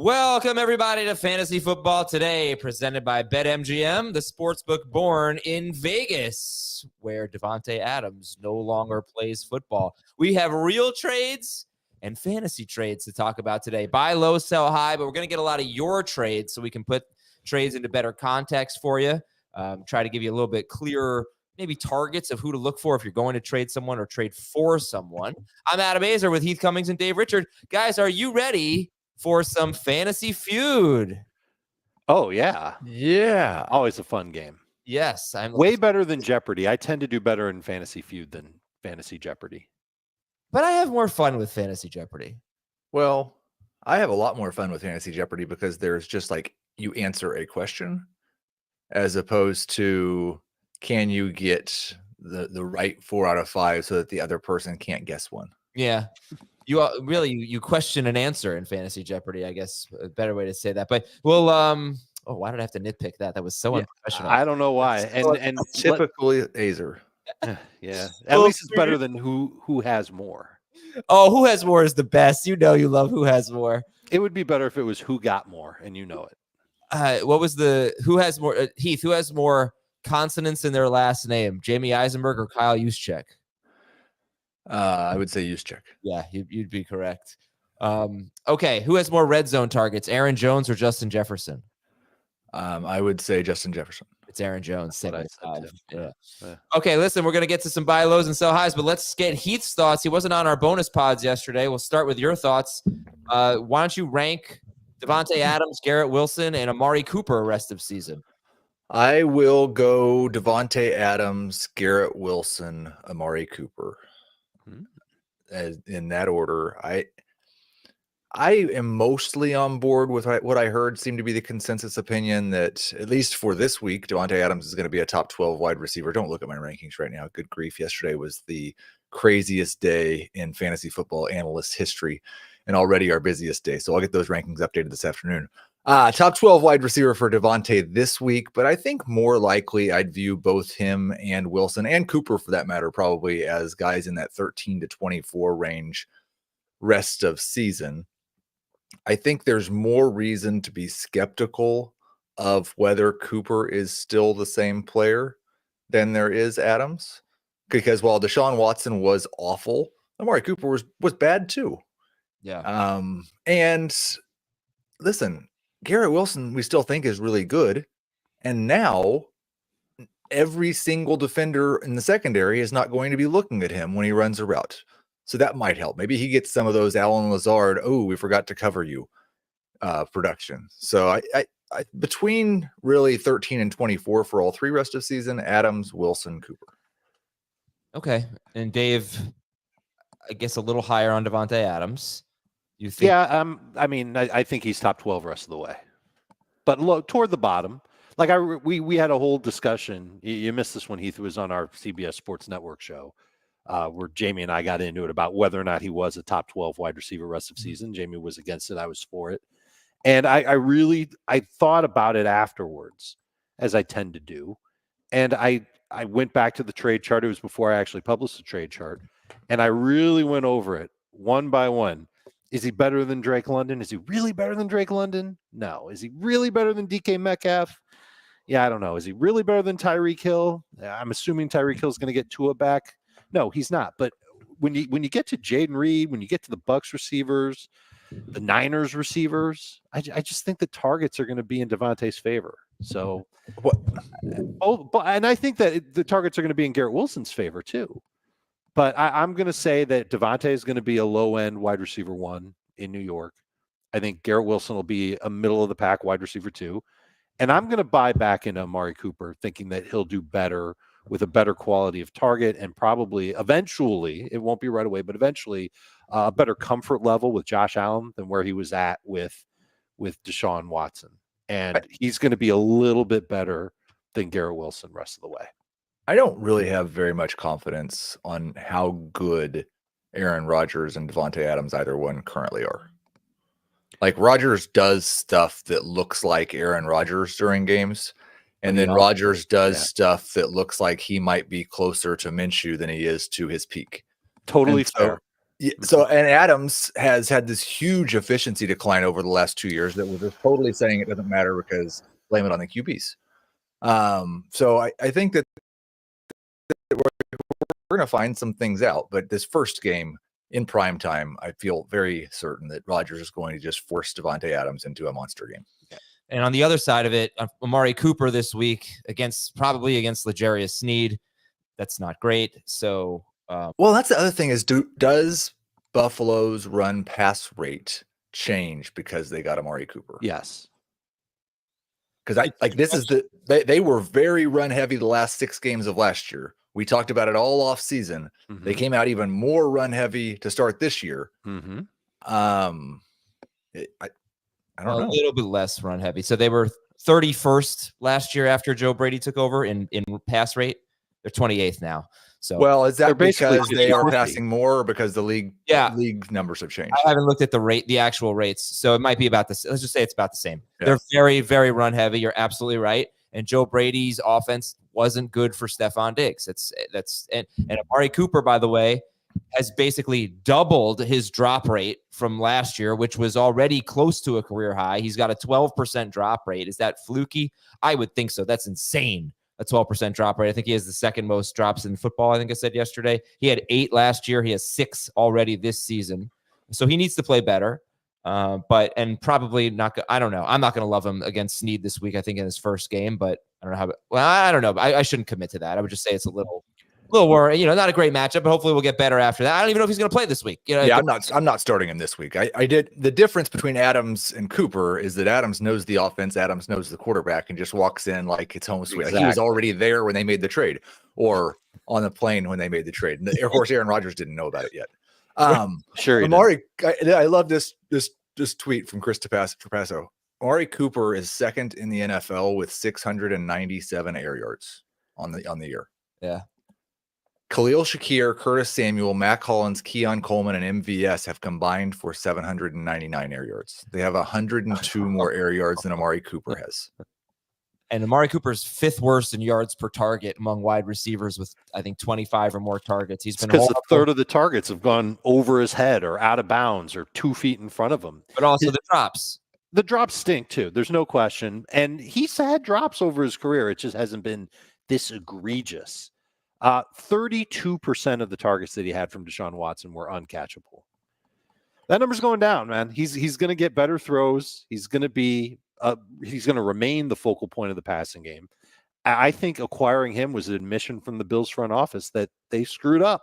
Welcome, everybody, to Fantasy Football Today, presented by BetMGM, the sportsbook born in Vegas, where Davante Adams no longer plays football. We have real trades and fantasy trades to talk about today. Buy low, sell high, but we're going to get a lot of your trades so we can put trades into better context for you. Try to give you a little bit clearer, maybe targets of who to look for if you're going to trade someone or trade for someone. I'm Adam Azer with Heath Cummings and Dave Richard. Guys, are you ready for some fantasy feud? Oh, yeah. Yeah. Always a fun game. Yes. I'm way better than Jeopardy. I tend to do better in fantasy feud than fantasy Jeopardy. But I have more fun with fantasy Jeopardy. Well, I have a lot more fun with fantasy Jeopardy because there's just like you answer a question as opposed to can you get the right 4 out of 5 so that the other person can't guess one. Yeah. You question and answer in fantasy Jeopardy, I guess a better way to say that. But we'll why did I have to nitpick that? That was so unprofessional. I don't know why. And typically Azer. Yeah. At least it's better than who has more. Oh, who has more is the best. You know you love who has more. It would be better if it was who got more, and you know it. What was who has more Heath, who has more consonants in their last name? Jamie Eisenberg or Kyle Juszczyk? I would say Juszczyk. Yeah, you'd be correct. Okay, who has more red zone targets, Aaron Jones or Justin Jefferson? I would say Justin Jefferson. It's Aaron Jones. That's what I said too. Yeah. Okay, listen, we're going to get to some buy lows and sell highs, but let's get Heath's thoughts. He wasn't on our bonus pods yesterday. We'll start with your thoughts. Why don't you rank Davante Adams, Garrett Wilson, and Amari Cooper rest of season? I will go Davante Adams, Garrett Wilson, Amari Cooper. In that order. I am mostly on board with what I heard seemed to be the consensus opinion that at least for this week, Davante Adams is going to be a top 12 wide receiver. Don't look at my rankings right now. Good grief. Yesterday was the craziest day in fantasy football analyst history and already our busiest day. So I'll get those rankings updated this afternoon. Top 12 wide receiver for Davante this week, but I think more likely I'd view both him and Wilson and Cooper for that matter, probably as guys in that 13 to 24 range rest of season. I think there's more reason to be skeptical of whether Cooper is still the same player than there is Adams, because while Deshaun Watson was awful, Amari Cooper was bad too. Yeah. And listen, Garrett Wilson, we still think is really good. And now every single defender in the secondary is not going to be looking at him when he runs a route. So that might help. Maybe he gets some of those Allen Lazard, oh, we forgot to cover you production. So I between really 13 and 24 for all three rest of season, Adams, Wilson, Cooper. Okay. And Dave, I guess a little higher on Davante Adams. You think? Yeah, I mean, I think he's top 12 rest of the way, but toward the bottom. Like we had a whole discussion. You missed this one, Heath. It was on our CBS Sports Network show where Jamie and I got into it about whether or not he was a top 12 wide receiver rest of season. Jamie was against it. I was for it. And I thought about it afterwards, as I tend to do. And I went back to the trade chart. It was before I actually published the trade chart. And I really went over it one by one. Is he better than Drake London? Is he really better than Drake London? No. Is he really better than DK Metcalf? Yeah, I don't know. Is he really better than Tyreek Hill? I'm assuming Tyreek Hill is going to get Tua back. No, he's not. But when you get to Jaden Reed, when you get to the Bucs receivers, the Niners receivers, I just think the targets are going to be in Davante's favor. So, and I think that the targets are going to be in Garrett Wilson's favor too. But I'm going to say that Davante is going to be a low-end wide receiver 1 in New York. I think Garrett Wilson will be a middle-of-the-pack wide receiver 2. And I'm going to buy back into Amari Cooper, thinking that he'll do better with a better quality of target and probably eventually, it won't be right away, but eventually a better comfort level with Josh Allen than where he was at with Deshaun Watson. And he's going to be a little bit better than Garrett Wilson rest of the way. I don't really have very much confidence on how good Aaron Rodgers and Davante Adams, either one, currently are. Like Rodgers does stuff that looks like Aaron Rodgers during games, and then Rodgers does stuff that looks like he might be closer to Minshew than he is to his peak. Totally fair. Yeah, so, and Adams has had this huge efficiency decline over the last 2 years that we're just totally saying it doesn't matter because blame it on the QBs. So I think that we're going to find some things out, but this first game in prime time, I feel very certain that Rodgers is going to just force Davante Adams into a monster game. And on the other side of it, Amari Cooper this week probably against L'Jarius Sneed. That's not great. So, well, that's the other thing is, does Buffalo's run pass rate change because they got Amari Cooper? Yes. Because they were very run heavy the last 6 games of last year. We talked about it all off season. Mm-hmm. They came out even more run heavy to start this year. Mm-hmm. I don't know. A little bit less run heavy. So they were 31st last year after Joe Brady took over in pass rate. They're 28th now. So, well, is that because they are 50-50. passing more or because the league numbers have changed? I haven't looked at the actual rates. So it might be about this. Let's just say it's about the same. Yeah. They're very, very run heavy. You're absolutely right. And Joe Brady's offense wasn't good for Stephon Diggs. And Amari Cooper, by the way, has basically doubled his drop rate from last year, which was already close to a career high. He's got a 12% drop rate. Is that fluky? I would think so. That's insane. A 12% drop rate. I think he has the second most drops in football. I think I said yesterday. He had 8 last year. He has 6 already this season. So he needs to play better. But probably not. I don't know. I'm not going to love him against Sneed this week. I think in his first game, but I don't know how. Well, I don't know. I shouldn't commit to that. I would just say it's a little worry. Not a great matchup, but hopefully we'll get better after that. I don't even know if he's going to play this week. Yeah, I'm not starting him this week. I did. The difference between Adams and Cooper is that Adams knows the offense, Adams knows the quarterback, and just walks in like it's home sweet. Exactly. Like he was already there when they made the trade, or on the plane when they made the trade. And of course, Aaron Rodgers didn't know about it yet. Sure. Amari, I love this tweet from Chris Trapasso. Amari Cooper is second in the NFL with 697 air yards on the year. Yeah. Khalil Shakir, Curtis Samuel, Mac Hollins, Keon Coleman, and MVS have combined for 799 air yards. They have 102 more air yards than Amari Cooper has. And Amari Cooper's 5th worst in yards per target among wide receivers with, I think, 25 or more targets. He's been because a third of the targets have gone over his head or out of bounds or 2 feet in front of him. But also the drops. The drops stink too. There's no question. And he's had drops over his career. It just hasn't been this egregious. 32% of the targets that he had from Deshaun Watson were uncatchable. That number's going down, man. He's going to get better throws. He's going to remain the focal point of the passing game. I think acquiring him was an admission from the Bills front office that they screwed up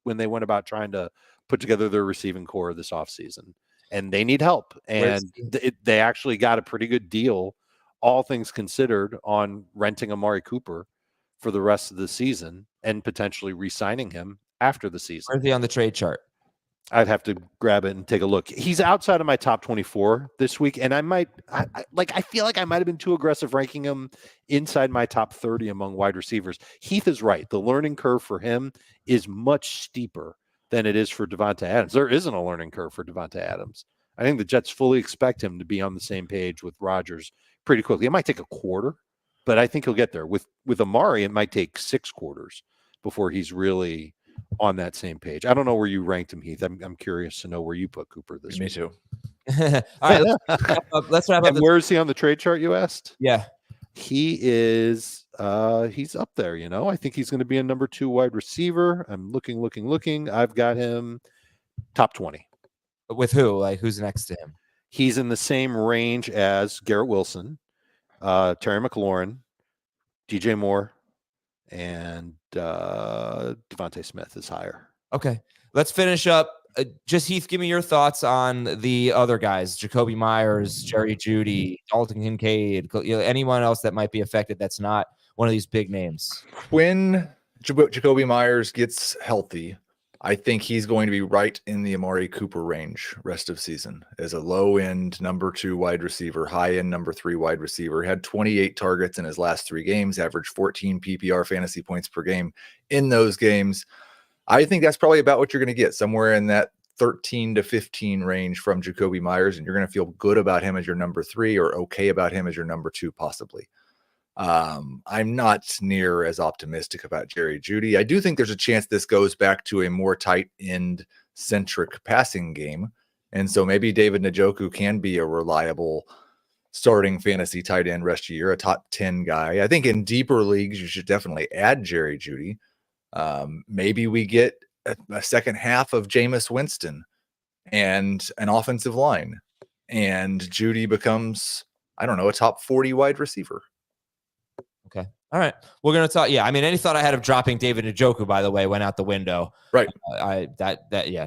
when they went about trying to put together their receiving core this offseason. And they need help. And they actually got a pretty good deal, all things considered, on renting Amari Cooper for the rest of the season and potentially re-signing him after the season. Where's he on the trade chart? I'd have to grab it and take a look. He's outside of my top 24 this week, and I feel like I might have been too aggressive ranking him inside my top 30 among wide receivers. Heath is right. The learning curve for him is much steeper than it is for Davante Adams. There isn't a learning curve for Davante Adams. I think the Jets fully expect him to be on the same page with Rodgers pretty quickly. It might take a quarter, but I think he'll get there. With Amari, it might take 6 quarters before he's really on that same page. I don't know where you ranked him, Heath. I'm curious to know where you put Cooper this week. Me too. All right, let's wrap up. Where is he on the trade chart, you asked? Yeah. He is he's up there, I think he's going to be a number 2 wide receiver. I'm looking. I've got him top 20. With who? Like, who's next to him? He's in the same range as Garrett Wilson, Terry McLaurin, DJ Moore, and Devontae Smith is higher. Okay. Let's finish up. Just, Heath, give me your thoughts on the other guys, Jacoby Myers, Jerry Jeudy, Dalton Kincaid, anyone else that might be affected that's not one of these big names. When Jacoby Myers gets healthy, I think he's going to be right in the Amari Cooper range rest of season as a low-end number 2 wide receiver, high-end number 3 wide receiver. Had 28 targets in his last 3 games, averaged 14 PPR fantasy points per game in those games. I think that's probably about what you're going to get, somewhere in that 13 to 15 range from Jacoby Myers, and you're going to feel good about him as your number 3 or okay about him as your number 2 possibly. I'm not near as optimistic about Jerry Jeudy. I do think there's a chance this goes back to a more tight end centric passing game. And so maybe David Njoku can be a reliable starting fantasy tight end rest of year, a top 10 guy. I think in deeper leagues, you should definitely add Jerry Jeudy. Maybe we get a second half of Jameis Winston and an offensive line, and Jeudy becomes, I don't know, a top 40 wide receiver. Okay. All right. We're going to talk. Yeah. I mean, any thought I had of dropping David Njoku, by the way, went out the window. Right.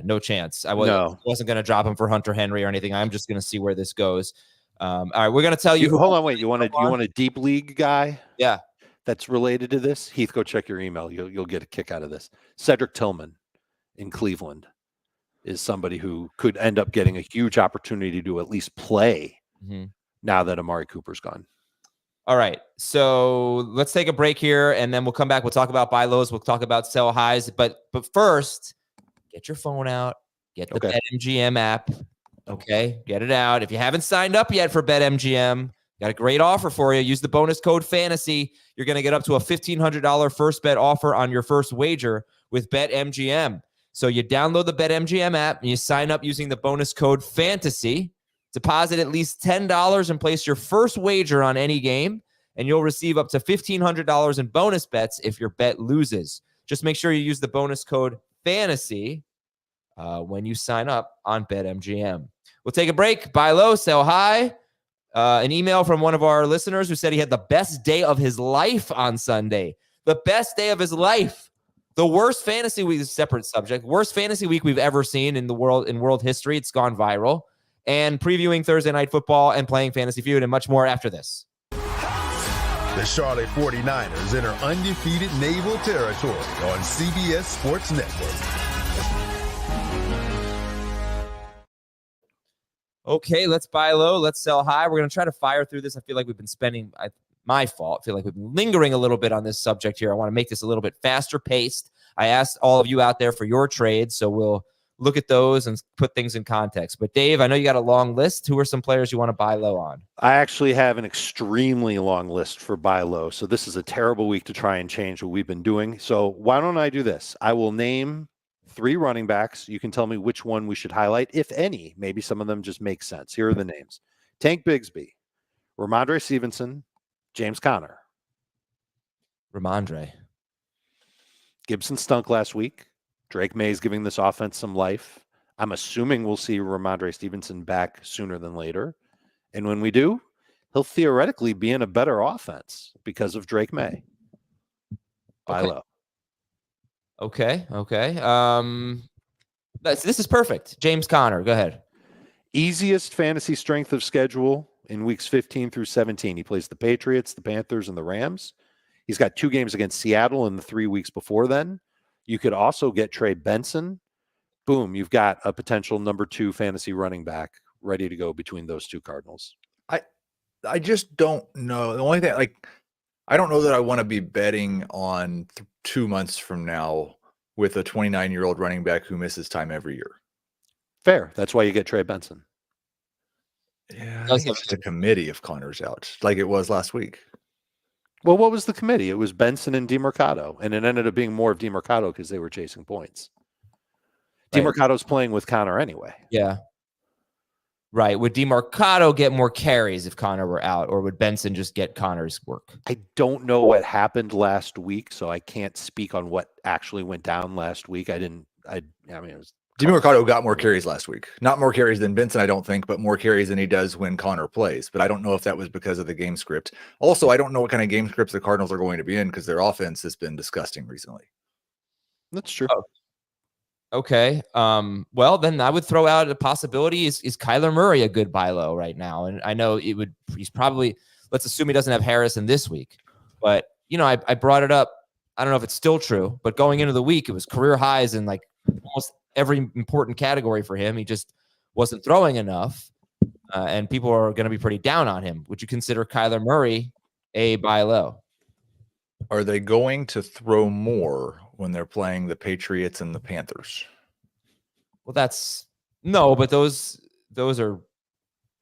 No chance. I wasn't going to drop him for Hunter Henry or anything. I'm just going to see where this goes. All right. We're going to tell you. Hold on. Wait, you want a deep league guy? Yeah. That's related to this. Heath, go check your email. You'll get a kick out of this. Cedric Tillman in Cleveland is somebody who could end up getting a huge opportunity to at least play now that Amari Cooper's gone. All right. So let's take a break here, and then we'll come back. We'll talk about buy lows. We'll talk about sell highs. But first, get your phone out. Get the BetMGM app. Okay? Get it out. If you haven't signed up yet for BetMGM, got a great offer for you. Use the bonus code FANTASY. You're going to get up to a $1,500 first bet offer on your first wager with BetMGM. So you download the BetMGM app and you sign up using the bonus code FANTASY. Deposit at least $10 and place your first wager on any game, and you'll receive up to $1,500 in bonus bets if your bet loses. Just make sure you use the bonus code FANTASY when you sign up on BetMGM. We'll take a break. Buy low, sell high. An email from one of our listeners who said he had the best day of his life on Sunday. The best day of his life. The worst fantasy week is a separate subject. Worst fantasy week we've ever seen in world history. It's gone viral. And previewing Thursday Night Football and playing Fantasy Feud and much more after this. The Charlotte 49ers enter undefeated naval territory on CBS Sports Network. Okay, let's buy low. Let's sell high. We're going to try to fire through this. I feel like we've been spending, my fault. I feel like we've been lingering a little bit on this subject here. I want to make this a little bit faster paced. I asked all of you out there for your trades, so we'll look at those and put things in context. But Dave, I know you got a long list. Who are some players you want to buy low on? I actually have an extremely long list for buy low. So this is a terrible week to try and change what we've been doing. So why don't I do this? I will name 3 running backs. You can tell me which one we should highlight, if any. Maybe some of them just make sense. Here are the names: Tank Bigsby, Rhamondre Stevenson, James Conner. Rhamondre. Gibson stunk last week. Drake May is giving this offense some life. I'm assuming we'll see Rhamondre Stevenson back sooner than later. And when we do, he'll theoretically be in a better offense because of Drake May. Buy low. Okay. This is perfect. James Conner, go ahead. Easiest fantasy strength of schedule in weeks 15 through 17. He plays the Patriots, the Panthers, and the Rams. He's got 2 games against Seattle in the 3 weeks before then. You could also get Trey Benson. Boom, you've got a potential number 2 fantasy running back ready to go between those 2 Cardinals. I just don't know. The only thing, I don't know that I want to be betting on 2 months from now with a 29-year-old running back who misses time every year. Fair. That's why you get Trey Benson. Yeah, I think it's just a committee if Connor's out, like it was last week. Well, what was the committee? It was Benson and DeMarcado, and it ended up being more of DeMarcado because they were chasing points. Right. DeMarcado's playing with Connor anyway. Yeah. Right. Would DeMarcado get more carries if Connor were out, or would Benson just get Connor's work? I don't know what happened last week, so I can't speak on what actually went down last week. It was DeMarcado got more carries last week. Not more carries than Benson, I don't think, but more carries than he does when Connor plays. But I don't know if that was because of the game script. Also, I don't know what kind of game scripts the Cardinals are going to be in because their offense has been disgusting recently. That's true. Oh. Okay. Well, then I would throw out a possibility. Is Kyler Murray a good buy low right now? And I know he's probably, let's assume he doesn't have Harrison this week. But, I brought it up. I don't know if it's still true, but going into the week, it was career highs in almost every important category for him. He just wasn't throwing enough, and people are going to be pretty down on him. Would you consider Kyler Murray a buy low? Are they going to throw more when they're playing the Patriots and the Panthers? Well, but those are,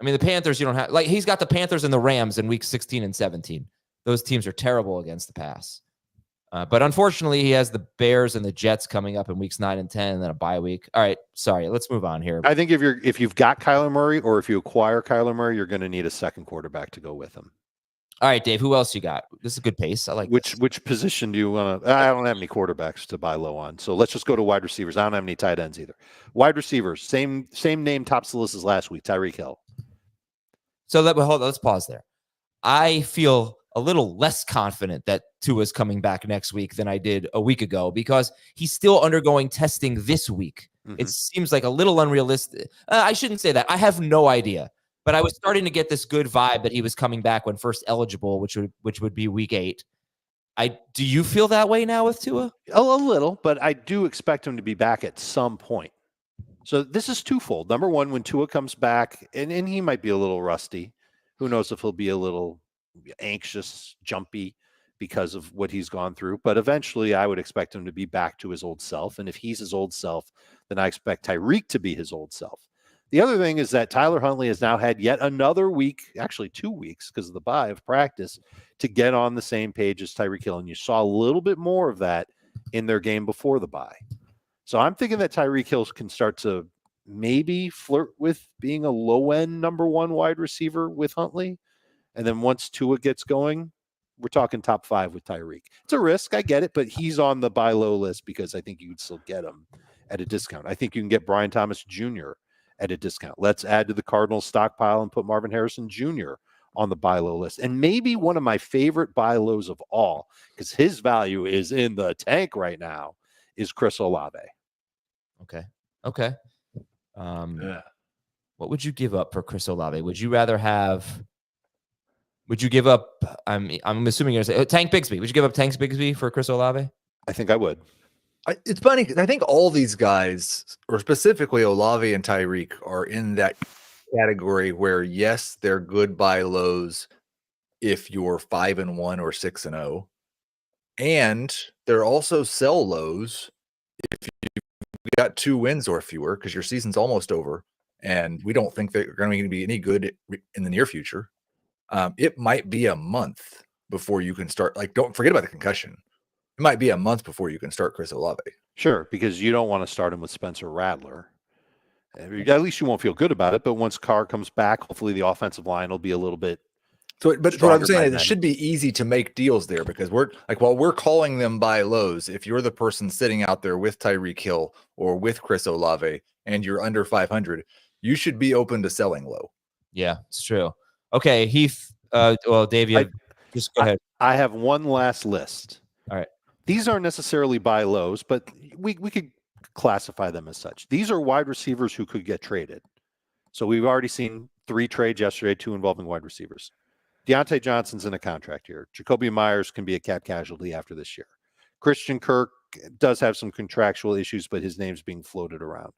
the Panthers, you don't have, he's got the Panthers and the Rams in week 16 and 17. Those teams are terrible against the pass. But unfortunately, he has the Bears and the Jets coming up in weeks 9 and 10, and then a bye week. All right, sorry. Let's move on here. I think if you've got Kyler Murray or if you acquire Kyler Murray, you're going to need a second quarterback to go with him. All right, Dave, who else you got? This is a good pace. I like which position do you want to? I don't have any quarterbacks to buy low on, so let's just go to wide receivers. I don't have any tight ends either. Wide receivers, same name tops the list as last week. Tyreek Hill. So let's pause there. I feel a little less confident that Tua's coming back next week than I did a week ago because he's still undergoing testing this week. Mm-hmm. It seems like a little unrealistic. I shouldn't say that. I have no idea. But I was starting to get this good vibe that he was coming back when first eligible, which would be week 8. Do you feel that way now with Tua? A little, but I do expect him to be back at some point. So this is twofold. Number one, when Tua comes back, and he might be a little rusty. Who knows if he'll be a little anxious, jumpy because of what he's gone through. But eventually I would expect him to be back to his old self. And if he's his old self, then I expect Tyreek to be his old self. The other thing is that Tyler Huntley has now had yet another week, actually 2 weeks because of the bye of practice, to get on the same page as Tyreek Hill. And you saw a little bit more of that in their game before the bye. So I'm thinking that Tyreek Hill can start to maybe flirt with being a low-end number 1 wide receiver with Huntley. And then once Tua gets going, we're talking top 5 with Tyreek. It's a risk, I get it, but he's on the buy low list because I think you can still get him at a discount. I think you can get Brian Thomas Jr. at a discount. Let's add to the Cardinals stockpile and put Marvin Harrison Jr. on the buy low list. And maybe one of my favorite buy lows of all, because his value is in the tank right now, is Chris Olave. Okay. What would you give up for Chris Olave? Would you give up, I'm assuming you're going to say, Tank Bigsby. Would you give up Tank Bigsby for Chris Olave? I think I would. It's funny because I think all these guys, or specifically Olave and Tyreek, are in that category where, yes, they're good buy lows if you're 5-1 or 6-0, and they're also sell lows if you've got 2 wins or fewer because your season's almost over, and we don't think they're going to be any good in the near future. It might be a month before you can start. Like, don't forget about the concussion. It might be a month before you can start Chris Olave. Sure, because you don't want to start him with Spencer Rattler. At least you won't feel good about it. But once Carr comes back, hopefully the offensive line will be a little bit. But what I'm saying is it should be easy to make deals there because while we're calling them buy lows, if you're the person sitting out there with Tyreek Hill or with Chris Olave and you're under 500, you should be open to selling low. Yeah, it's true. Okay, Heath. Dave, just go ahead. I have one last list. All right. These aren't necessarily buy lows, but we could classify them as such. These are wide receivers who could get traded. So we've already seen 3 trades yesterday, 2 involving wide receivers. Deontay Johnson's in a contract year. Jacoby Myers can be a cap casualty after this year. Christian Kirk does have some contractual issues, but his name's being floated around.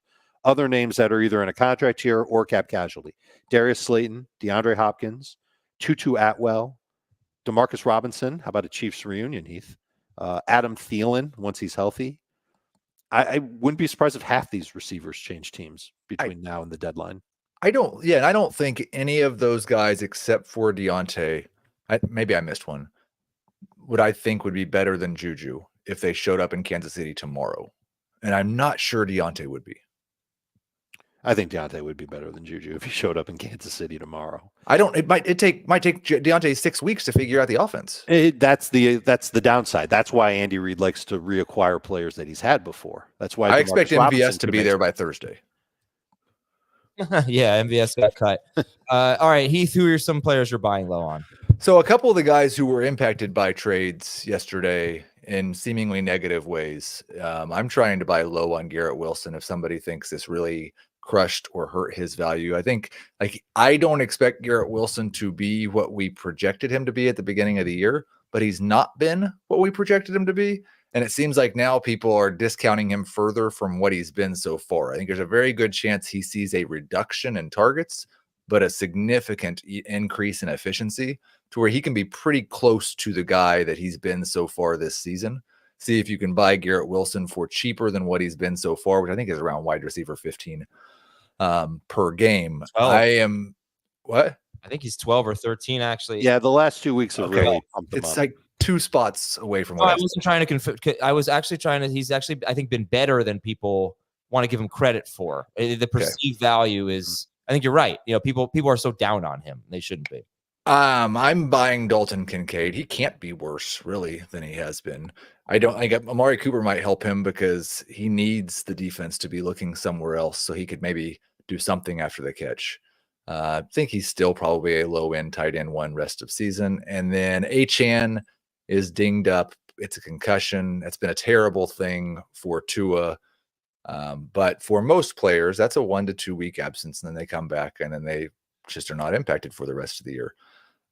Other names that are either in a contract year or cap casualty. Darius Slayton, DeAndre Hopkins, Tutu Atwell, DeMarcus Robinson. How about a Chiefs reunion, Heath? Adam Thielen, once he's healthy. I wouldn't be surprised if half these receivers change teams between now and the deadline. I don't think any of those guys except for Deontay, maybe I missed one, would I think would be better than Juju if they showed up in Kansas City tomorrow. And I'm not sure Deontay would be. I think Deontay would be better than Juju if he showed up in Kansas City tomorrow. It might take Deontay 6 weeks to figure out the offense. That's the downside. That's why Andy Reid likes to reacquire players that he's had before. That's why I expect MVS to be there by Thursday. Yeah, MVS got cut. All right, Heath, who are some players you're buying low on? So a couple of the guys who were impacted by trades yesterday in seemingly negative ways. I'm trying to buy low on Garrett Wilson if somebody thinks this really crushed or hurt his value. I think I don't expect Garrett Wilson to be what we projected him to be at the beginning of the year, but he's not been what we projected him to be. And it seems like now people are discounting him further from what he's been so far. I think there's a very good chance he sees a reduction in targets, but a significant increase in efficiency to where he can be pretty close to the guy that he's been so far this season. See if you can buy Garrett Wilson for cheaper than what he's been so far, which I think is around wide receiver 15 per game. 12. What? I think he's 12 or 13 actually. Yeah, the last 2 weeks have really pumped him it's up. Like 2 spots away from I wasn't trying to I was actually trying to, he's actually, I think, been better than people want to give him credit for. The perceived value is, I think you're right. People are so down on him. They shouldn't be. I'm buying Dalton Kincaid. He can't be worse, really, than he has been. I get Amari Cooper might help him because he needs the defense to be looking somewhere else so he could maybe do something after the catch. I think he's still probably a low-end tight end one rest of season. And then Achane is dinged up. It's a concussion. It's been a terrible thing for Tua. But for most players, that's a 1 to 2 week absence, and then they come back, and then they just are not impacted for the rest of the year.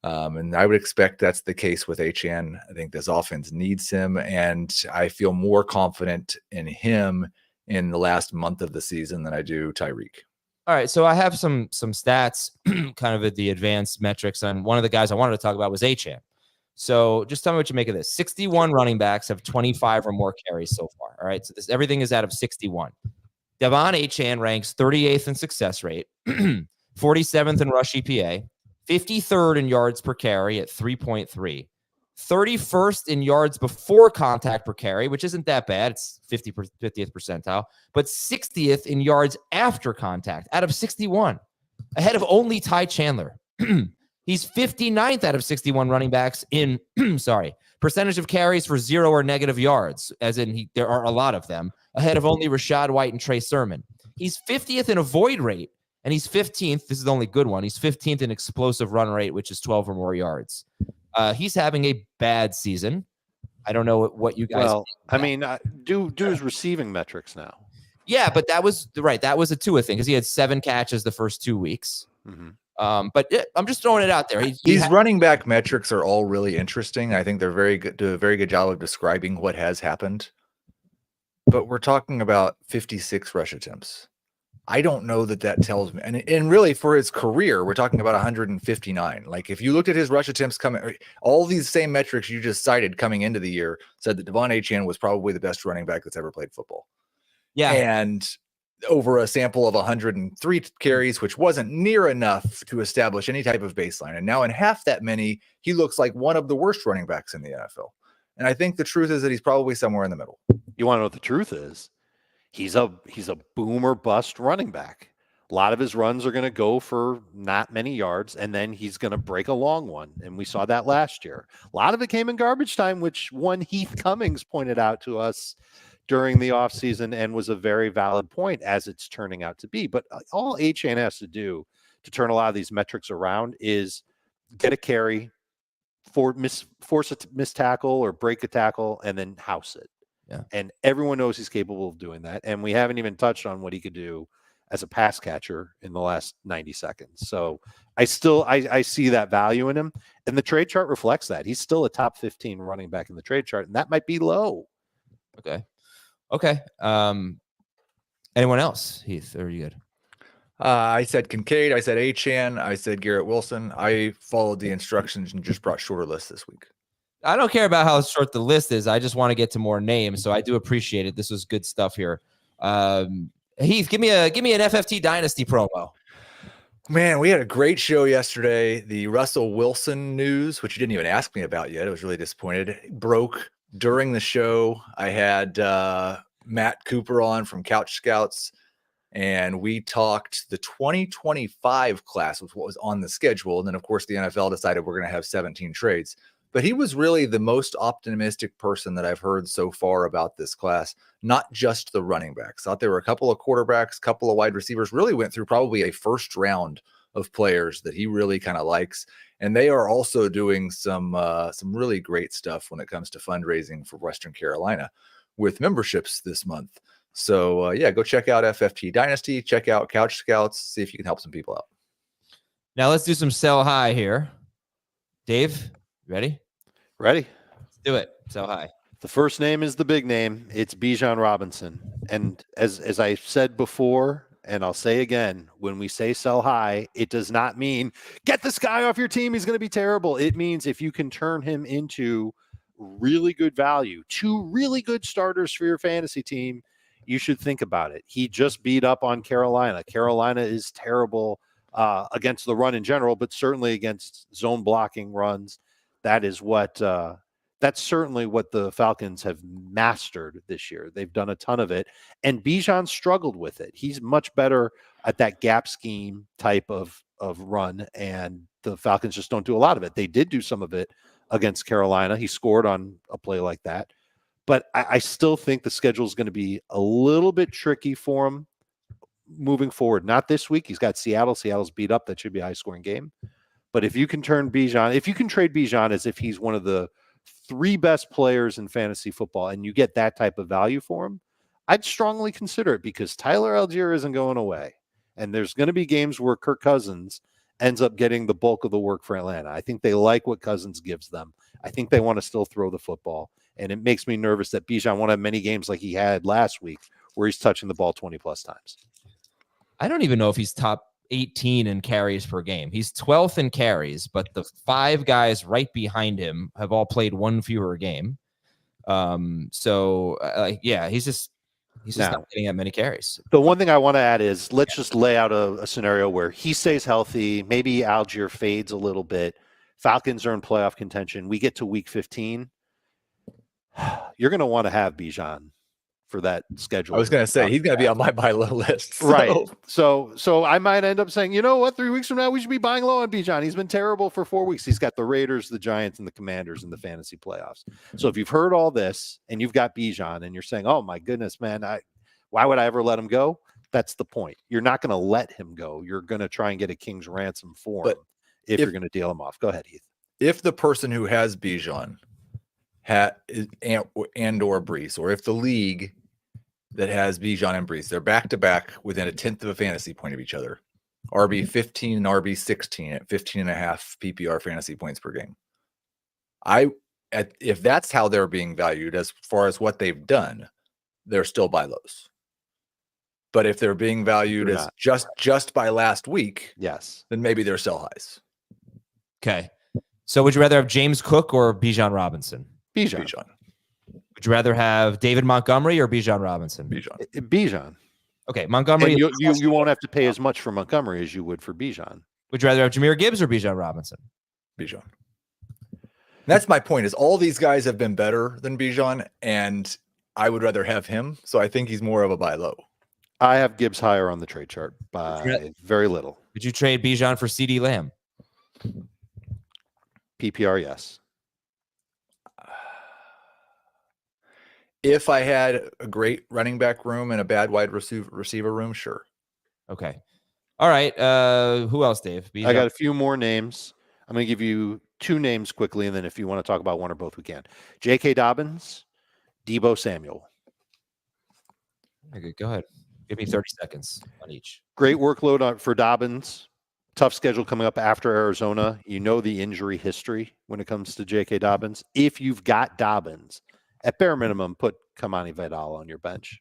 And I would expect that's the case with Achane. I think this offense needs him, and I feel more confident in him in the last month of the season than I do Tyreek. All right, so I have some stats, kind of at the advanced metrics, and one of the guys I wanted to talk about was Achane. So just tell me what you make of this. 61 running backs have 25 or more carries so far. All right, so everything is out of 61. Devon Achane ranks 38th in success rate, 47th in rush EPA, 53rd in yards per carry at 3.3, 31st in yards before contact per carry, which isn't that bad. It's 50th percentile, but 60th in yards after contact out of 61, ahead of only Ty Chandler. He's 59th out of 61 running backs in, percentage of carries for 0 or negative yards, as in there are a lot of them, ahead of only Rashad White and Trey Sermon. He's 50th in avoid rate, and he's 15th. This is the only good one. He's 15th in explosive run rate, which is 12 or more yards. He's having a bad season. I don't know what you guys. Well, I mean, do his receiving metrics now. Yeah, but that was right. That was a Tua thing because he had 7 catches the first 2 weeks. Mm-hmm. But I'm just throwing it out there. These running back metrics are all really interesting. I think they're very good. Do a very good job of describing what has happened. But we're talking about 56 rush attempts. I don't know that tells me. And really for his career, we're talking about 159. Like if you looked at his rush attempts coming, all these same metrics you just cited coming into the year said that Devon Achane was probably the best running back that's ever played football. Yeah. And over a sample of 103 carries, which wasn't near enough to establish any type of baseline. And now in half that many, he looks like one of the worst running backs in the NFL. And I think the truth is that he's probably somewhere in the middle. You want to know what the truth is? He's a boom or bust running back. A lot of his runs are going to go for not many yards, and then he's going to break a long one. And we saw that last year. A lot of it came in garbage time, which one Heath Cummings pointed out to us during the offseason and was a very valid point as it's turning out to be. But all Achane has to do to turn a lot of these metrics around is get a carry, force a missed tackle or break a tackle, and then house it. Yeah. And everyone knows he's capable of doing that. And we haven't even touched on what he could do as a pass catcher in the last 90 seconds. So I see that value in him. And the trade chart reflects that. He's still a top 15 running back in the trade chart, and that might be low. Okay. Anyone else, Heath? Or are you good? I said Kincaid. I said Achane. I said Garrett Wilson. I followed the instructions and just brought shorter lists this week. I don't care about how short the list is. I just want to get to more names, so I do appreciate it. This was good stuff here. Heath, give me an FFT Dynasty promo. Man, we had a great show yesterday. The Russell Wilson news, which you didn't even ask me about yet. I was really disappointed. Broke during the show. I had Matt Cooper on from Couch Scouts, and we talked the 2025 class was what was on the schedule. And then, of course, the NFL decided we're going to have 17 trades. But he was really the most optimistic person that I've heard so far about this class, not just the running backs. Thought there were a couple of quarterbacks, couple of wide receivers, really went through probably a first round of players that he really kind of likes. And they are also doing some really great stuff when it comes to fundraising for Western Carolina with memberships this month. So, go check out FFT Dynasty, check out Couch Scouts, see if you can help some people out. Now let's do some sell high here. Dave, ready? Ready? Let's do it. Sell high. The first name is the big name. It's Bijan Robinson. And as I said before, and I'll say again, when we say sell high, it does not mean get this guy off your team. He's going to be terrible. It means if you can turn him into really good value, 2 really good starters for your fantasy team, you should think about it. He just beat up on Carolina. Carolina is terrible against the run in general, but certainly against zone blocking runs. That is what That's certainly what the Falcons have mastered this year. They've done a ton of it, and Bijan struggled with it. He's much better at that gap scheme type of run, and the Falcons just don't do a lot of it. They did do some of it against Carolina. He scored on a play like that. But I still think the schedule is going to be a little bit tricky for him moving forward. Not this week. He's got Seattle. Seattle's beat up. That should be a high-scoring game. But if you can trade Bijan as if he's one of the 3 best players in fantasy football and you get that type of value for him, I'd strongly consider it because Tyler Algier isn't going away. And there's going to be games where Kirk Cousins ends up getting the bulk of the work for Atlanta. I think they like what Cousins gives them. I think they want to still throw the football. And it makes me nervous that Bijan won't have many games like he had last week where he's touching the ball 20-plus times. I don't even know if he's top 18 in carries per game. He's 12th in carries, but the 5 guys right behind him have all played 1 fewer game. He's just not getting that many carries. The one thing I want to add is let's just lay out a scenario where he stays healthy. Maybe Algier fades a little bit. Falcons are in playoff contention. We get to week 15. You're going to want to have Bijan for that schedule. I was going to say, he's going to be on my buy low list. So. Right. So I might end up saying, you know what, 3 weeks from now, we should be buying low on Bijan. He's been terrible for 4 weeks. He's got the Raiders, the Giants, and the Commanders in the fantasy playoffs. So if you've heard all this and you've got Bijan and you're saying, oh my goodness, man, why would I ever let him go? That's the point. You're not going to let him go. You're going to try and get a king's ransom for him if you're going to deal him off. Go ahead, Heath. If the person who has Bijan and or Brees, or if the league that has Bijan and Brees, they're back-to-back within a 10th of a fantasy point of each other, RB15 and RB16 at 15.5 PPR fantasy points per game. If that's how they're being valued as far as what they've done, they're still buy lows. But if they're being valued as just by last week, yes, then maybe they're sell highs. Okay. So would you rather have James Cook or Bijan Robinson? Bijan. Would you rather have David Montgomery or Bijan Robinson? Bijan. Okay, Montgomery. And you won't have to pay as much for Montgomery as you would for Bijan. Would you rather have Jahmyr Gibbs or Bijan Robinson? Bijan. That's my point, is all these guys have been better than Bijan, and I would rather have him. So I think he's more of a buy low. I have Gibbs higher on the trade chart by very little. Would you trade Bijan for CeeDee Lamb? PPR, yes. If I had a great running back room and a bad wide receiver room, sure. Okay. All right. Who else, Dave? Bijan? I got a few more names. I'm going to give you 2 names quickly, and then if you want to talk about one or both, we can. J.K. Dobbins, Deebo Samuel. Okay, go ahead. Give me 30 seconds on each. Great workload for Dobbins. Tough schedule coming up after Arizona. You know the injury history when it comes to J.K. Dobbins. If you've got Dobbins, at bare minimum, put Kamani Vidal on your bench.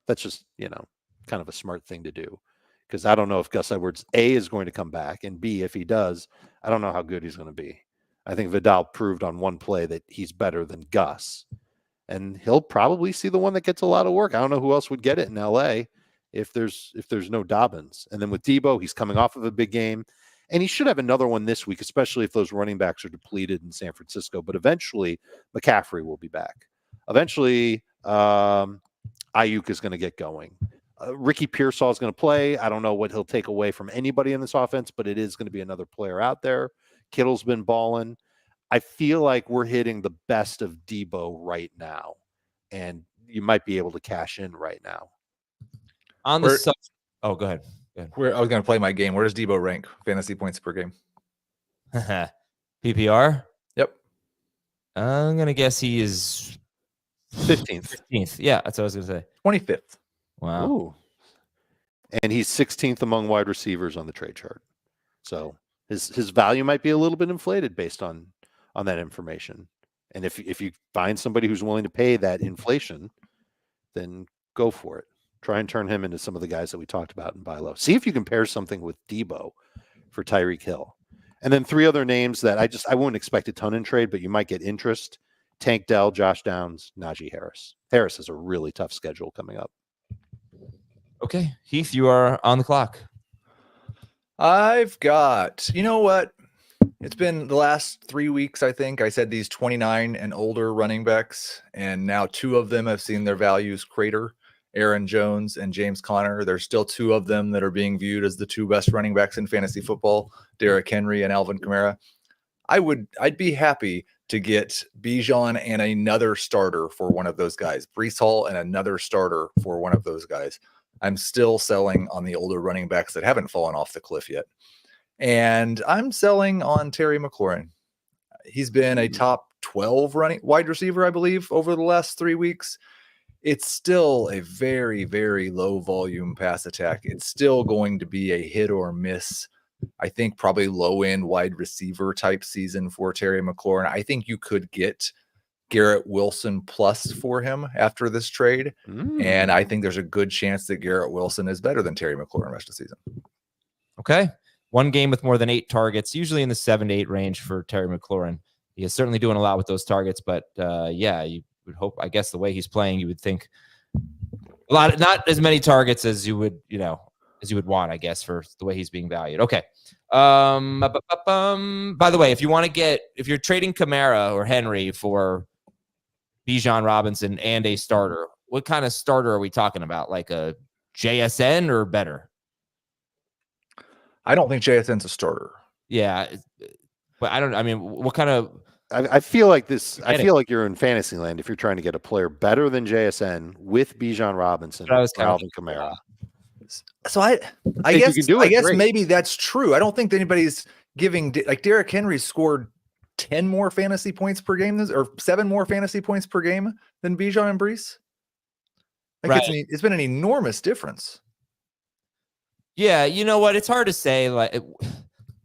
That's just, kind of a smart thing to do. Because I don't know if Gus Edwards, A, is going to come back, and B, if he does, I don't know how good he's going to be. I think Vidal proved on one play that he's better than Gus. And he'll probably see the one that gets a lot of work. I don't know who else would get it in L.A. if there's no Dobbins. And then with Deebo, he's coming off of a big game. And he should have another one this week, especially if those running backs are depleted in San Francisco. But eventually, McCaffrey will be back. Eventually, Ayuk is going to get going. Ricky Pearsall is going to play. I don't know what he'll take away from anybody in this offense, but it is going to be another player out there. Kittle's been balling. I feel like we're hitting the best of Deebo right now, and you might be able to cash in right now. On the go ahead. I was going to play my game. Where does Deebo rank fantasy points per game? PPR? Yep. I'm going to guess he is 15th. 15th. Yeah, that's what I was going to say. 25th. Wow. Ooh. And he's 16th among wide receivers on the trade chart. So his value might be a little bit inflated based on that information. And if you find somebody who's willing to pay that inflation, then go for it. Try and turn him into some of the guys that we talked about in buy low. See if you can pair something with Deebo for Tyreek Hill. And then 3 other names that I wouldn't expect a ton in trade, but you might get interest. Tank Dell, Josh Downs, Najee Harris. Harris has a really tough schedule coming up. Okay. Heath, you are on the clock. I've got, you know what? It's been the last 3 weeks, I think. I said these 29 and older running backs, and now 2 of them have seen their values crater. Aaron Jones and James Conner. There's still 2 of them that are being viewed as the 2 best running backs in fantasy football, Derrick Henry and Alvin Kamara. I'd be happy to get Bijan and another starter for one of those guys, Breece Hall and another starter for one of those guys. I'm still selling on the older running backs that haven't fallen off the cliff yet. And I'm selling on Terry McLaurin. He's been a top 12 wide receiver, I believe, over the last 3 weeks. It's still a very, very low volume pass attack. It's still going to be a hit or miss. I think probably low end wide receiver type season for Terry McLaurin. I think you could get Garrett Wilson plus for him after this trade. And I think there's a good chance that Garrett Wilson is better than Terry McLaurin the rest of the season. Okay. One game with more than 8 targets, usually in the 7 to 8 range for Terry McLaurin. He is certainly doing a lot with those targets, but yeah, you would hope, I guess the way he's playing, you would think a lot, not as many targets as you would, as you would want, I guess, for the way he's being valued. Okay. By the way, if you're trading Kamara or Henry for Bijan Robinson and a starter, what kind of starter are we talking about? Like a JSN or better? I don't think JSN's a starter. Yeah. But what kind of, I feel like this. I feel like you're in fantasy land if you're trying to get a player better than JSN with Bijan Robinson or Alvin Kamara. So I guess maybe that's true. I don't think that anybody's giving, like, Derrick Henry scored 10 more fantasy points per game or 7 more fantasy points per game than Bijan and Breece. Like, right. It's been an enormous difference. Yeah, you know what? It's hard to say,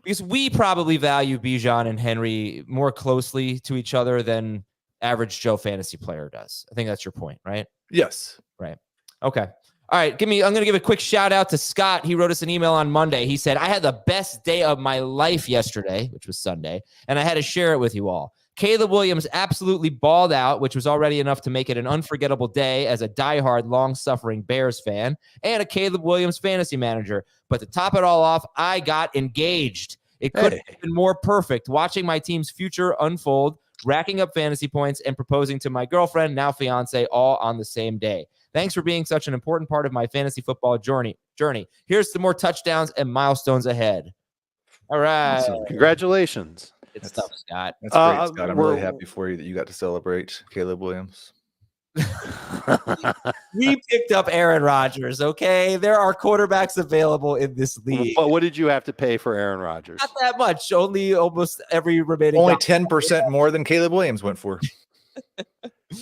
because we probably value Bijan and Henry more closely to each other than average Joe fantasy player does. I think that's your point, right? Yes. Right. Okay. All right. I'm going to give a quick shout out to Scott. He wrote us an email on Monday. He said, I had the best day of my life yesterday, which was Sunday, and I had to share it with you all. Caleb Williams absolutely balled out, which was already enough to make it an unforgettable day as a diehard, long-suffering Bears fan and a Caleb Williams fantasy manager. But to top it all off, I got engaged. It could have been more perfect, watching my team's future unfold, racking up fantasy points, and proposing to my girlfriend, now fiance, all on the same day. Thanks for being such an important part of my fantasy football journey. Here's some more touchdowns and milestones ahead. All right. Awesome. Congratulations. Good stuff, Scott. That's great, Scott. I'm really happy for you that you got to celebrate Caleb Williams. We picked up Aaron Rodgers, okay? There are quarterbacks available in this league. But what did you have to pay for Aaron Rodgers? Not that much. Only almost every remaining. Only 10% more than Caleb Williams went for.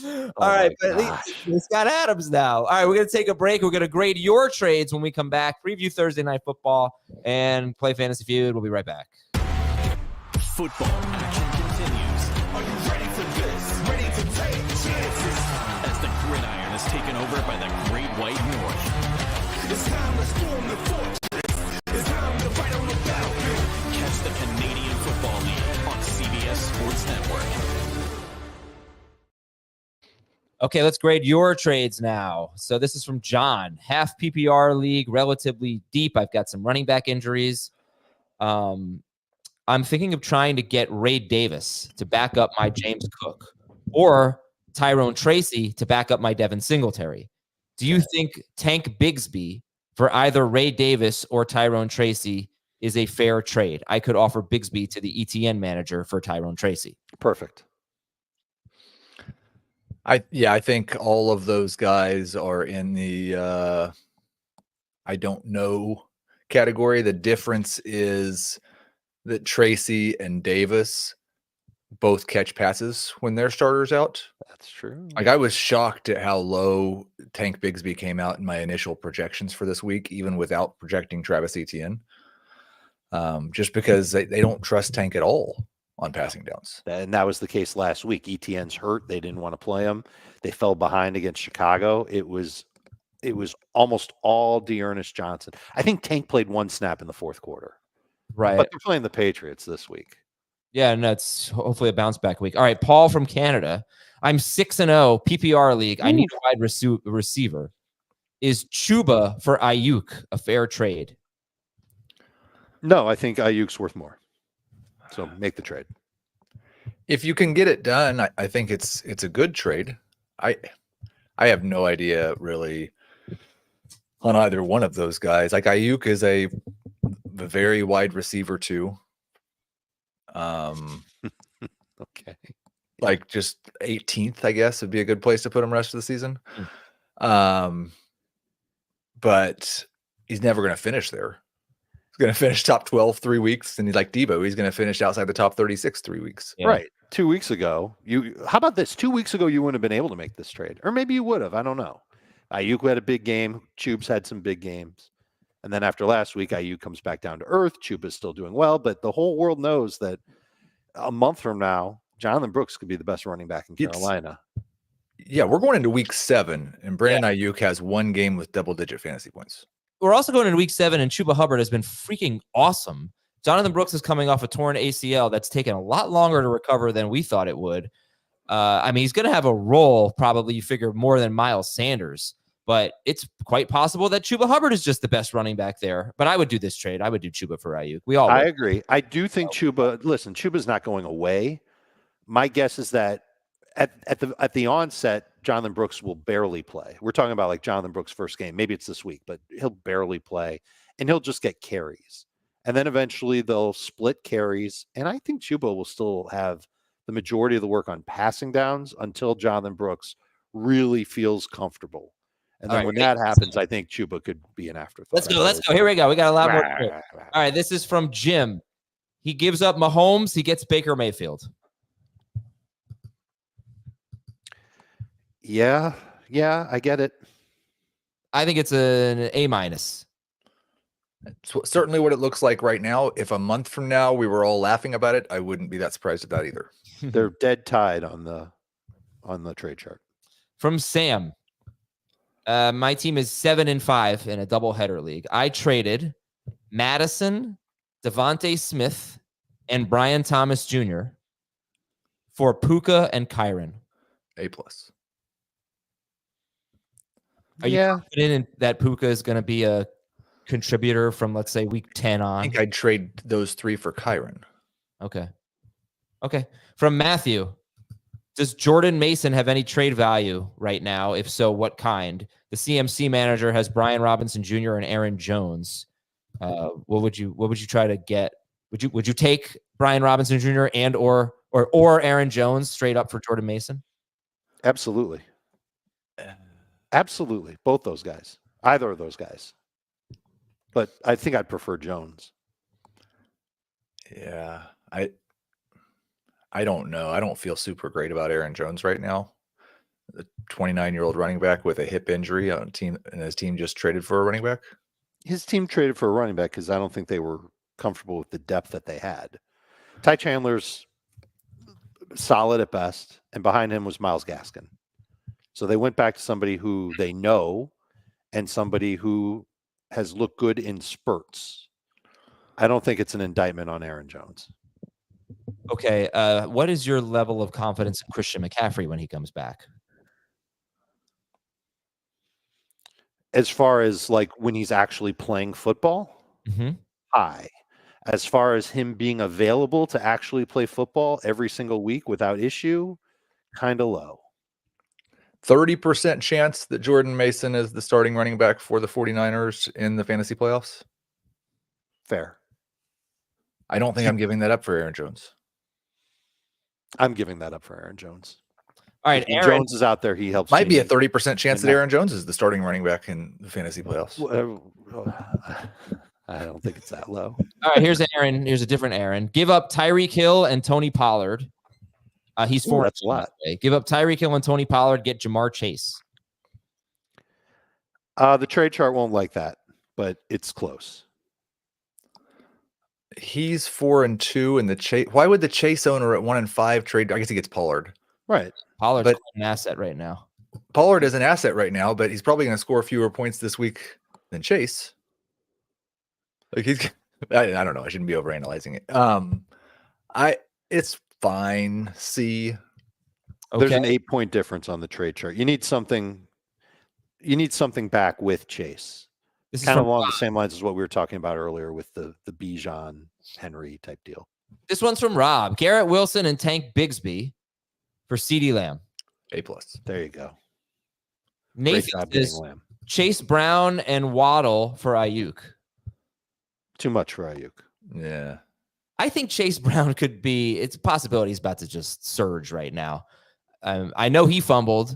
All right, but at least it's got Adams now. All right, we're going to take a break. We're going to grade your trades when we come back, preview Thursday Night Football, and play Fantasy Feud. We'll be right back. Football action continues. Are you ready for this? Ready to take chances? As the gridiron is taken over by the Great White North. It's time to storm the fortress. It's time to fight on the battlefield. Catch the Canadian Football League on CBS Sports Network. Okay, let's grade your trades now. So this is from John. Half PPR league, relatively deep. I've got some running back injuries. I'm thinking of trying to get Ray Davis to back up my James Cook or Tyrone Tracy to back up my Devin Singletary. Do you think Tank Bigsby for either Ray Davis or Tyrone Tracy is a fair trade? I could offer Bigsby to the ETN manager for Tyrone Tracy. Perfect. I think all of those guys are in the I don't know category. The difference is that Tracy and Davis both catch passes when their starters out. That's true. Like, I was shocked at how low Tank Bigsby came out in my initial projections for this week, even without projecting Travis Etienne. Just because they don't trust Tank at all on passing downs. And that was the case last week. Etienne's hurt. They didn't want to play him. They fell behind against Chicago. It was almost all Dearness Johnson. I think Tank played 1 snap in the 4th quarter. Right. But they're playing the Patriots this week. Yeah, and that's hopefully a bounce back week. All right, Paul from Canada. I'm 6-0 PPR league. I need a wide receiver. Is Chuba for Ayuk a fair trade? No, I think Ayuk's worth more. So make the trade. If you can get it done, I think it's a good trade. I have no idea really on either one of those guys. Like Ayuk is a very wide receiver too. Okay. Like just 18th, I guess, would be a good place to put him rest of the season. But he's never going to finish there. He's going to finish top 12 3 weeks, and he's like Deebo. He's going to finish outside the top 36 3 weeks. Yeah. Right. 2 weeks ago, how about this? 2 weeks ago, you wouldn't have been able to make this trade, or maybe you would have. I don't know. Ayuk had a big game. Chubb's had some big games, and then after last week, Ayuk comes back down to earth. Chubb is still doing well, but the whole world knows that a month from now, Jonathan Brooks could be the best running back in Carolina. Yeah, we're going into week 7, and Brandon Ayuk has one game with double-digit fantasy points. We're also going into week 7, and Chuba Hubbard has been freaking awesome. Jonathan Brooks is coming off a torn ACL that's taken a lot longer to recover than we thought it would. I mean, he's going to have a role, probably, you figure, more than Miles Sanders. But it's quite possible that Chuba Hubbard is just the best running back there. But I would do this trade. I would do Chuba for Ayuk. We all would. I agree. I do think Chuba's not going away. My guess is that at the onset, Jonathan Brooks will barely play. We're talking about like Jonathan Brooks' first game. Maybe it's this week, but he'll barely play, and he'll just get carries. And then eventually they'll split carries, and I think Chuba will still have the majority of the work on passing downs until Jonathan Brooks really feels comfortable. And then when that happens, I think Chuba could be an afterthought. Let's go. Here we go. We got a lot more. All right, this is from Jim. He gives up Mahomes. He gets Baker Mayfield. Yeah, I get it. I think it's an A-. It's certainly what it looks like right now. If a month from now we were all laughing about it, I wouldn't be that surprised at that either. They're dead tied on the trade chart. From Sam. My team is 7-5 in a doubleheader league. I traded Madison, Davante Smith, and Brian Thomas Jr. for Puka and Kyron. A+. Are you confident in that Puka is going to be a contributor from, let's say, week 10 on? I think I'd trade those 3 for Kyron. Okay. From Matthew. Does Jordan Mason have any trade value right now? If so, what kind? The CMC manager has Brian Robinson Jr. and Aaron Jones. What would you try to get? Would you take Brian Robinson Jr. and or Aaron Jones straight up for Jordan Mason? Absolutely. Absolutely. Both those guys. Either of those guys. But I think I'd prefer Jones. Yeah. I don't know. I don't feel super great about Aaron Jones right now. The 29-year-old running back with a hip injury on team, and his team just traded for a running back. His team traded for a running back because I don't think they were comfortable with the depth that they had. Ty Chandler's solid at best, and behind him was Myles Gaskin. So they went back to somebody who they know and somebody who has looked good in spurts. I don't think it's an indictment on Aaron Jones. Okay. What is your level of confidence in Christian McCaffrey when he comes back? As far as like when he's actually playing football, high. As far as him being available to actually play football every single week without issue, kind of low. 30% chance that Jordan Mason is the starting running back for the 49ers in the fantasy playoffs. Fair. I don't think I'm giving that up for Aaron Jones. I'm giving that up for Aaron Jones. All right, Aaron Jones is out there. He helps. Might be a 30% chance that Aaron Jones is the starting running back in the fantasy playoffs. I don't think it's that low. All right, here's Aaron. Here's a different Aaron. Give up Tyreek Hill and Tony Pollard. He's 4. That's a lot. Give up Tyreek Hill and Tony Pollard. Get Jamar Chase. The trade chart won't like that, but it's close. He's 4-2 in the Chase. Why would the Chase owner at 1-5 trade? I guess he gets Pollard. Right. Pollard's an asset right now. Pollard is an asset right now, but he's probably going to score fewer points this week than Chase. Like I don't know. I shouldn't be overanalyzing it. It's fine. C. Okay. There's an 8-point difference on the trade chart. You need something back with Chase. This is kind of along the same lines as what we were talking about earlier with the Bijan Henry type deal. This one's from Rob. Garrett Wilson and Tank Bigsby for CeeDee Lamb. A+. There you go. Great Nathan job getting says Lamb. Chase Brown and Waddle for Ayuk. Too much for Ayuk. Yeah. I think Chase Brown could be, it's a possibility he's about to just surge right now. I know he fumbled.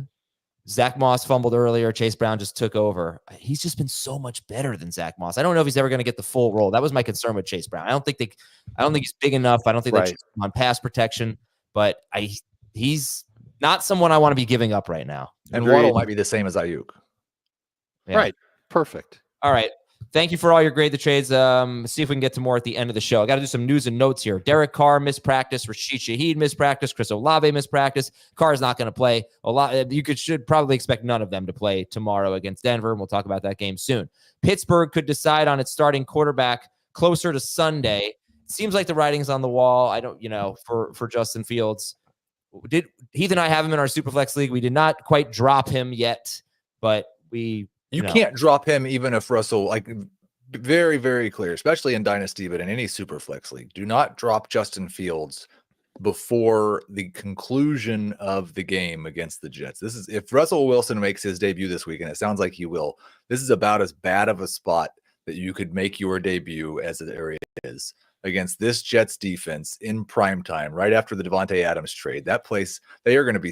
Zach Moss fumbled earlier. Chase Brown just took over. He's just been so much better than Zach Moss. I don't know if he's ever going to get the full role. That was my concern with Chase Brown. I don't think he's big enough. I don't think they're on pass protection, but he's not someone I want to be giving up right now. And Waddle might be the same as Ayuk. Yeah. Right. Perfect. All right. Thank you for all your grade the trades. See if we can get to more at the end of the show. I got to do some news and notes here. Derek Carr missed practice. Rashid Shaheed missed practice. Chris Olave missed practice. Carr is not going to play. Should probably expect none of them to play tomorrow against Denver, and we'll talk about that game soon. Pittsburgh could decide on its starting quarterback closer to Sunday. Seems like the writing's on the wall. I don't, for Justin Fields. Heath and I have him in our Superflex league. We did not quite drop him yet, but we. You can't drop him even if Russell, very, very clear, especially in Dynasty, but in any Superflex league. Do not drop Justin Fields before the conclusion of the game against the Jets. This is if Russell Wilson makes his debut this week, and it sounds like he will, this is about as bad of a spot that you could make your debut as the area is against this Jets defense in prime time, right after the Davante Adams trade. That team is going to be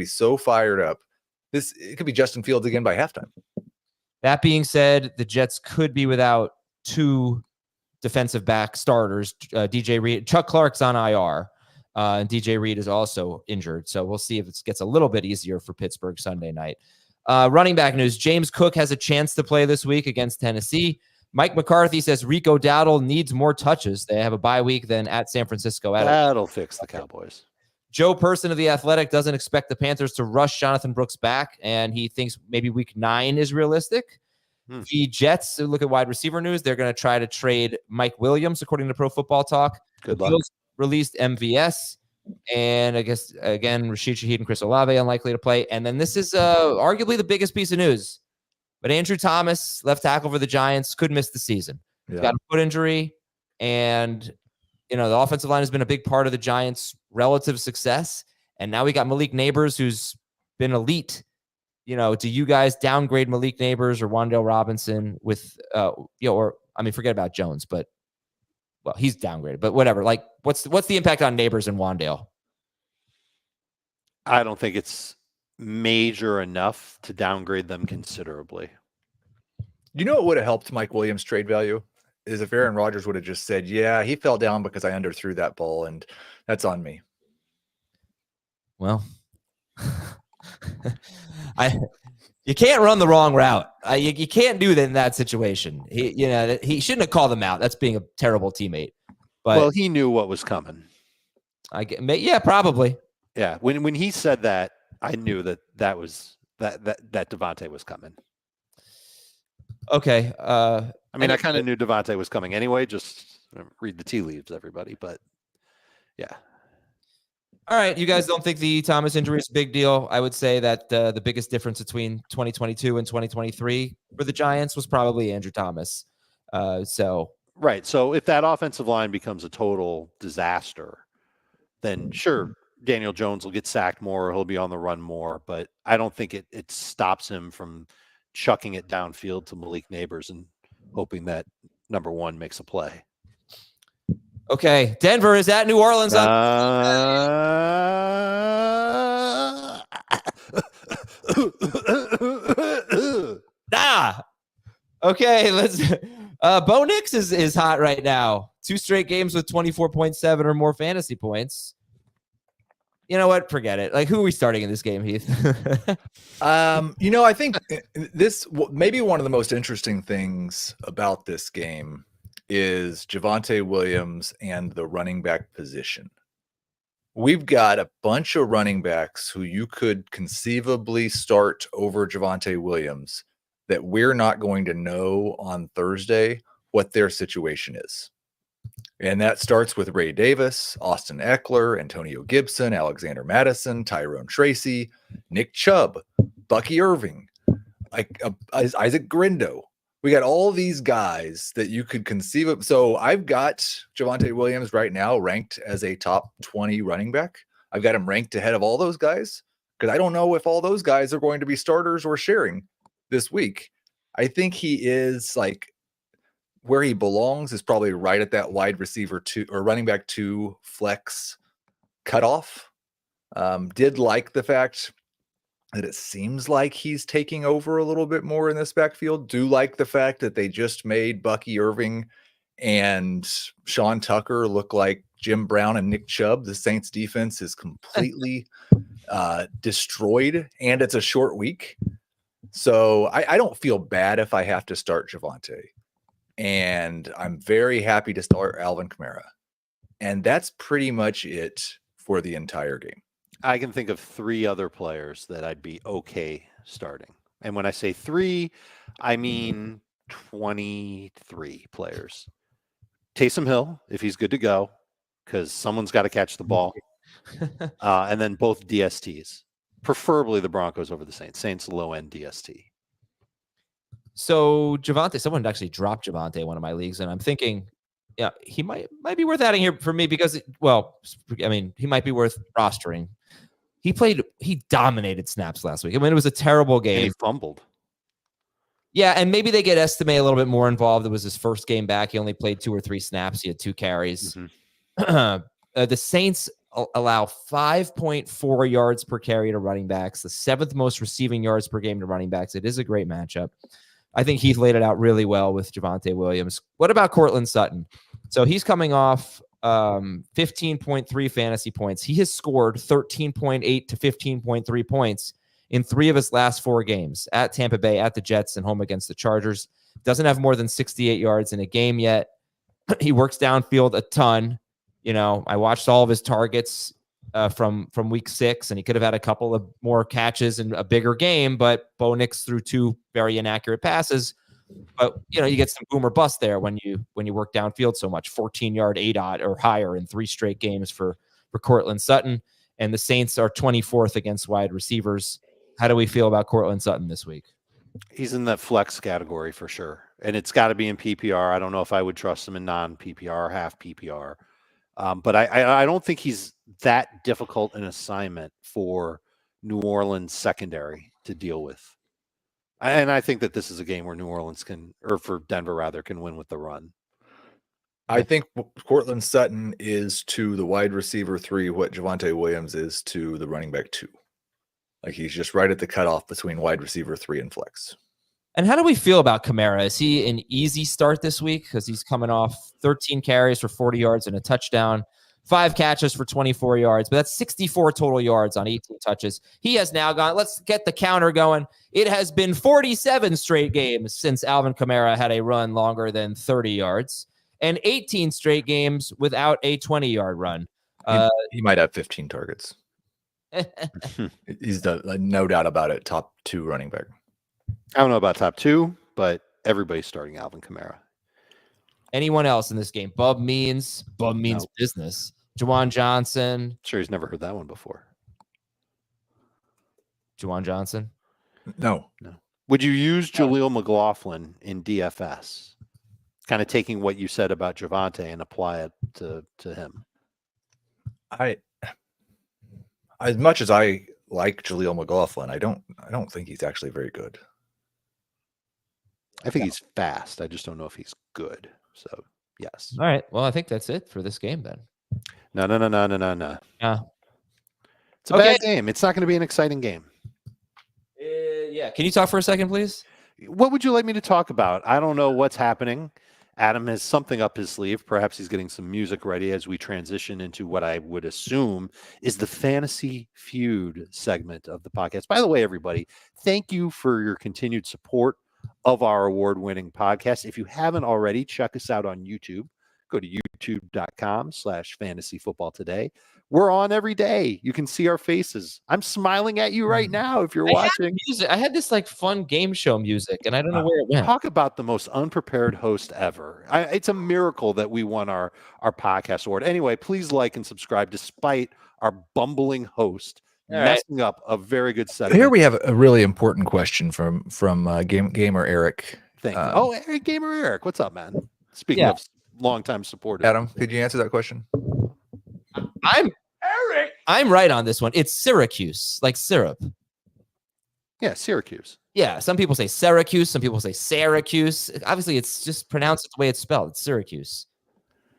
so fired up. It could be Justin Fields again by halftime. That being said, the Jets could be without two defensive back starters. DJ Reed, Chuck Clark's on IR, and DJ Reed is also injured. So we'll see if it gets a little bit easier for Pittsburgh Sunday night. Running back news: James Cook has a chance to play this week against Tennessee. Mike McCarthy says Rico Dowdle needs more touches. They have a bye week then at San Francisco. That'll fix the Cowboys. Joe Person of The Athletic doesn't expect the Panthers to rush Jonathan Brooks back, and he thinks maybe week 9 is realistic. The Jets, look at wide receiver news, they're going to try to trade Mike Williams, according to Pro Football Talk. Good luck. Bills released MVS, and I guess, again, Rashid Shaheed and Chris Olave unlikely to play. And then this is arguably the biggest piece of news. But Andrew Thomas, left tackle for the Giants, could miss the season. He's got a foot injury, and the offensive line has been a big part of the Giants' relative success. And now we got Malik Neighbors, who's been elite. Do you guys downgrade Malik Neighbors or Wan'Dale Robinson with, forget about Jones, but, well, he's downgraded, but whatever. What's the impact on Neighbors and Wan'Dale? I don't think it's major enough to downgrade them considerably. You know what would have helped Mike Williams' trade value? Is if Aaron Rodgers would have just said, yeah, he fell down because I underthrew that ball, and that's on me. Well, you can't run the wrong route. You can't do that in that situation. He shouldn't have called him out. That's being a terrible teammate. But he knew what was coming. Probably. Yeah, when he said that, I knew that Davante was coming. Okay. I kind of knew Davante was coming anyway. Just read the tea leaves, everybody. But yeah. All right. You guys don't think the Thomas injury is a big deal? I would say that the biggest difference between 2022 and 2023 for the Giants was probably Andrew Thomas. Right. So if that offensive line becomes a total disaster, then sure, Daniel Jones will get sacked more. He'll be on the run more. But I don't think it stops him from chucking it downfield to Malik Neighbors and hoping that number one makes a play. Okay. Denver is at New Orleans. Okay. Let's. Bo Nix is hot right now. 2 straight games with 24.7 or more fantasy points. You know what? Forget it. Who are we starting in this game, Heath? I think this maybe one of the most interesting things about this game is Javonte Williams and the running back position. We've got a bunch of running backs who you could conceivably start over Javonte Williams that we're not going to know on Thursday what their situation is. And that starts with Ray Davis, Austin Eckler, Antonio Gibson, Alexander Madison, Tyrone Tracy, Nick Chubb, Bucky Irving, Isaac Grindo. we got all these guys that you could conceive of. So I've got Javonte Williams right now ranked as a top 20 running back. I've got him ranked ahead of all those guys because I don't know if all those guys are going to be starters or sharing this week. I think he is like where he belongs is probably right at that wide receiver 2 or running back 2 flex cutoff. Did like the fact that it seems like he's taking over a little bit more in this backfield. Do like the fact that they just made Bucky Irving and Sean Tucker look like Jim Brown and Nick Chubb. The Saints defense is completely destroyed, and it's a short week. So I don't feel bad if I have to start Javonte. And I'm very happy to start Alvin Kamara. And that's pretty much it for the entire game. I can think of 3 other players that I'd be okay starting. And when I say 3, I mean 23 players. Taysom Hill, if he's good to go, because someone's got to catch the ball. And then both DSTs, preferably the Broncos over the Saints. Saints low-end DST. So Javonte, someone actually dropped Javonte in one of my leagues, and I'm thinking, yeah, he might be worth adding here for me because, he might be worth rostering. He dominated snaps last week. I mean, it was a terrible game. And he fumbled. Yeah, and maybe they get Estime a little bit more involved. It was his first game back. He only played 2 or 3 snaps. He had 2 carries. Mm-hmm. The Saints allow 5.4 yards per carry to running backs, the 7th most receiving yards per game to running backs. It is a great matchup. I think Heath laid it out really well with Javonte Williams. What about Courtland Sutton? So he's coming off 15.3 fantasy points. He has scored 13.8 to 15.3 points in 3 of his last 4 games, at Tampa Bay, at the Jets, and home against the Chargers. Doesn't have more than 68 yards in a game yet. He works downfield a ton. You know, I watched all of his targets from week 6, and he could have had a couple of more catches in a bigger game, but Bo Nix threw 2 very inaccurate passes. But, you know, you get some boom or bust there when you work downfield so much. 14-yard ADOT or higher in 3 straight games for Courtland Sutton. And the Saints are 24th against wide receivers. How do we feel about Courtland Sutton this week? He's in that flex category for sure. And it's got to be in PPR. I don't know if I would trust him in non-PPR or half PPR. But I don't think he's that difficult an assignment for New Orleans secondary to deal with. And I think that this is a game where New Orleans for Denver rather, can win with the run. I think Courtland Sutton is to the wide receiver 3 what Javonte Williams is to the running back 2. Like, he's just right at the cutoff between wide receiver 3 and flex. And how do we feel about Kamara? Is he an easy start this week? Because he's coming off 13 carries for 40 yards and a touchdown, 5 catches for 24 yards, but that's 64 total yards on 18 touches. He has now gone, let's get the counter going. It has been 47 straight games since Alvin Kamara had a run longer than 30 yards and 18 straight games without a 20-yard run. He might have 15 targets. He's no doubt about it, top 2 running back. I don't know about top 2, but everybody's starting Alvin Kamara. Anyone else in this game? Bub means business. Juwan Johnson. Sure, he's never heard that one before. Juwan Johnson? No. Would you use Jaleel McLaughlin in DFS? Kind of taking what you said about Javonte and apply it to him. As much as I like Jaleel McLaughlin, I don't think he's actually very good. I think he's fast. I just don't know if he's good. So, yes. All right. Well, I think that's it for this game then. No. Yeah. It's a bad game. It's not going to be an exciting game. Yeah. Can you talk for a second, please? What would you like me to talk about? I don't know what's happening. Adam has something up his sleeve. Perhaps he's getting some music ready as we transition into what I would assume is the Fantasy Feud segment of the podcast. By the way, everybody, thank you for your continued support of our award-winning podcast. If you haven't already, check us out on YouTube. Go to youtube.com/fantasyfootballtoday. We're on every day. You can see our faces. I'm smiling at you right now if you're watching. I had this like fun game show music, and I don't know where it went. Talk about the most unprepared host ever. It's a miracle that we won our podcast award. Anyway, please like and subscribe despite our bumbling host messing up a very good segment. Here we have a really important question from Gamer Eric. Thank you. Oh, Eric Gamer Eric, what's up, man? Speaking Yeah. of longtime supporters, Adam, could you answer that question? I'm right on this one. It's Syracuse, like syrup. yeah, Syracuse. Yeah, some people say Syracuse, some people say Syracuse. Obviously, it's just pronounced the way it's spelled. It's Syracuse.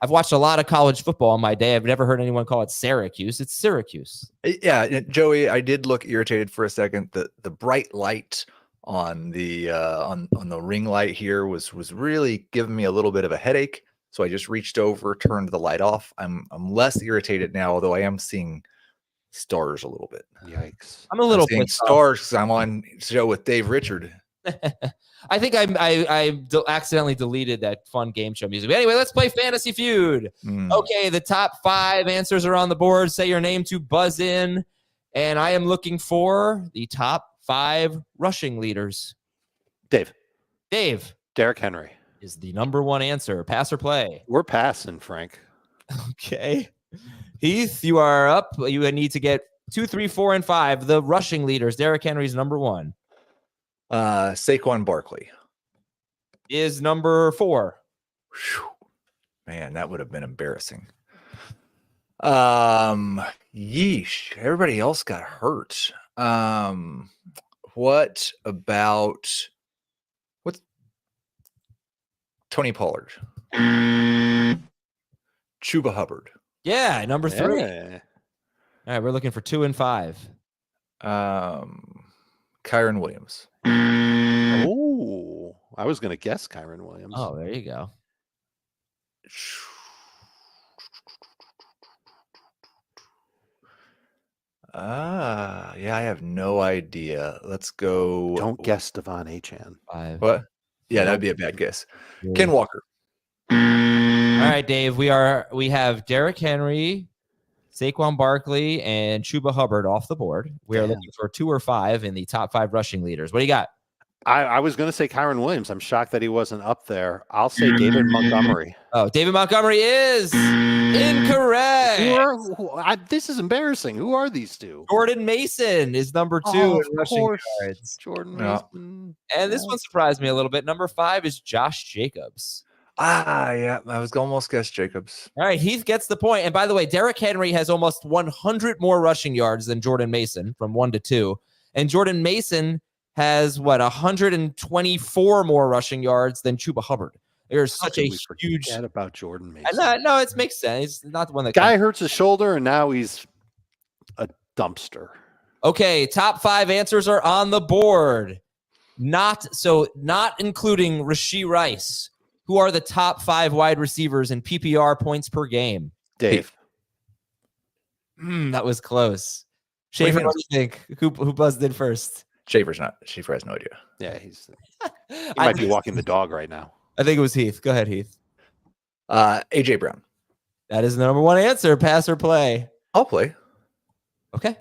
I've watched a lot of college football in my day. I've never heard anyone call it Syracuse. It's Syracuse. Yeah, Joey, I did look irritated for a second. The bright light on the on the ring light here was really giving me a little bit of a headache. So I just reached over, turned the light off. I'm less irritated now, although I am seeing stars a little bit. Yikes. I'm a little seeing pissed off. stars 'cause I'm on show with Dave Richard. I think I accidentally deleted that fun game show music. But anyway, let's play Fantasy Feud. Okay, the top 5 answers are on the board. Say your name to buzz in. And I am looking for the top 5 rushing leaders. Dave. Derrick Henry. Is the number 1 answer. Pass or play? We're passing, Frank. Okay. Heath, you are up. You need to get 2, 3, 4, and 5. The rushing leaders. Derrick Henry's number 1. Saquon Barkley Is number 4. Whew. Man, that would have been embarrassing. Yeesh. Everybody else got hurt. What about what's Tony Pollard? Chuba Hubbard. Yeah, number 3. Yeah. All right, we're looking for 2 and 5. Kyron Williams. Oh, I was going to guess Kyron Williams. Oh, there you go. Yeah, I have no idea. Let's go. Don't guess Devon Achane. 5. What? Yeah, that'd be a bad guess. 3. Ken Walker. All right, Dave. We have Derrick Henry, Saquon Barkley, and Chuba Hubbard off the board. We are looking for 2 or 5 in the top 5 rushing leaders. What do you got? I was going to say Kyron Williams. I'm shocked that he wasn't up there. I'll say David Montgomery. Oh, David Montgomery is incorrect. This is embarrassing. Who are these two? Jordan Mason is number 2 Oh, in of rushing course. yards. Jordan Yeah. Mason. And this one surprised me a little bit. Number 5 is Josh Jacobs. Yeah, I was almost guessed Jacobs. All right, Heath gets the point. And by the way, Derrick Henry has almost 100 more rushing yards than Jordan Mason from 1 to 2. And Jordan Mason has 124 more rushing yards than Chuba Hubbard. There's such a huge. Forget about Jordan Mason. No, it makes sense. It's not the one that Guy hurts his shoulder and now he's a dumpster. Okay, top 5 answers are on the board. Not including Rashee Rice. Who are the top 5 wide receivers in PPR points per game? Dave. That was close. Schaefer, what do you think? Who buzzed in first? Schaefer has no idea. Yeah, he might be walking the dog right now. I think it was Heath. Go ahead, Heath. AJ Brown. That is the number 1 answer. Pass or play? I'll play. Okay.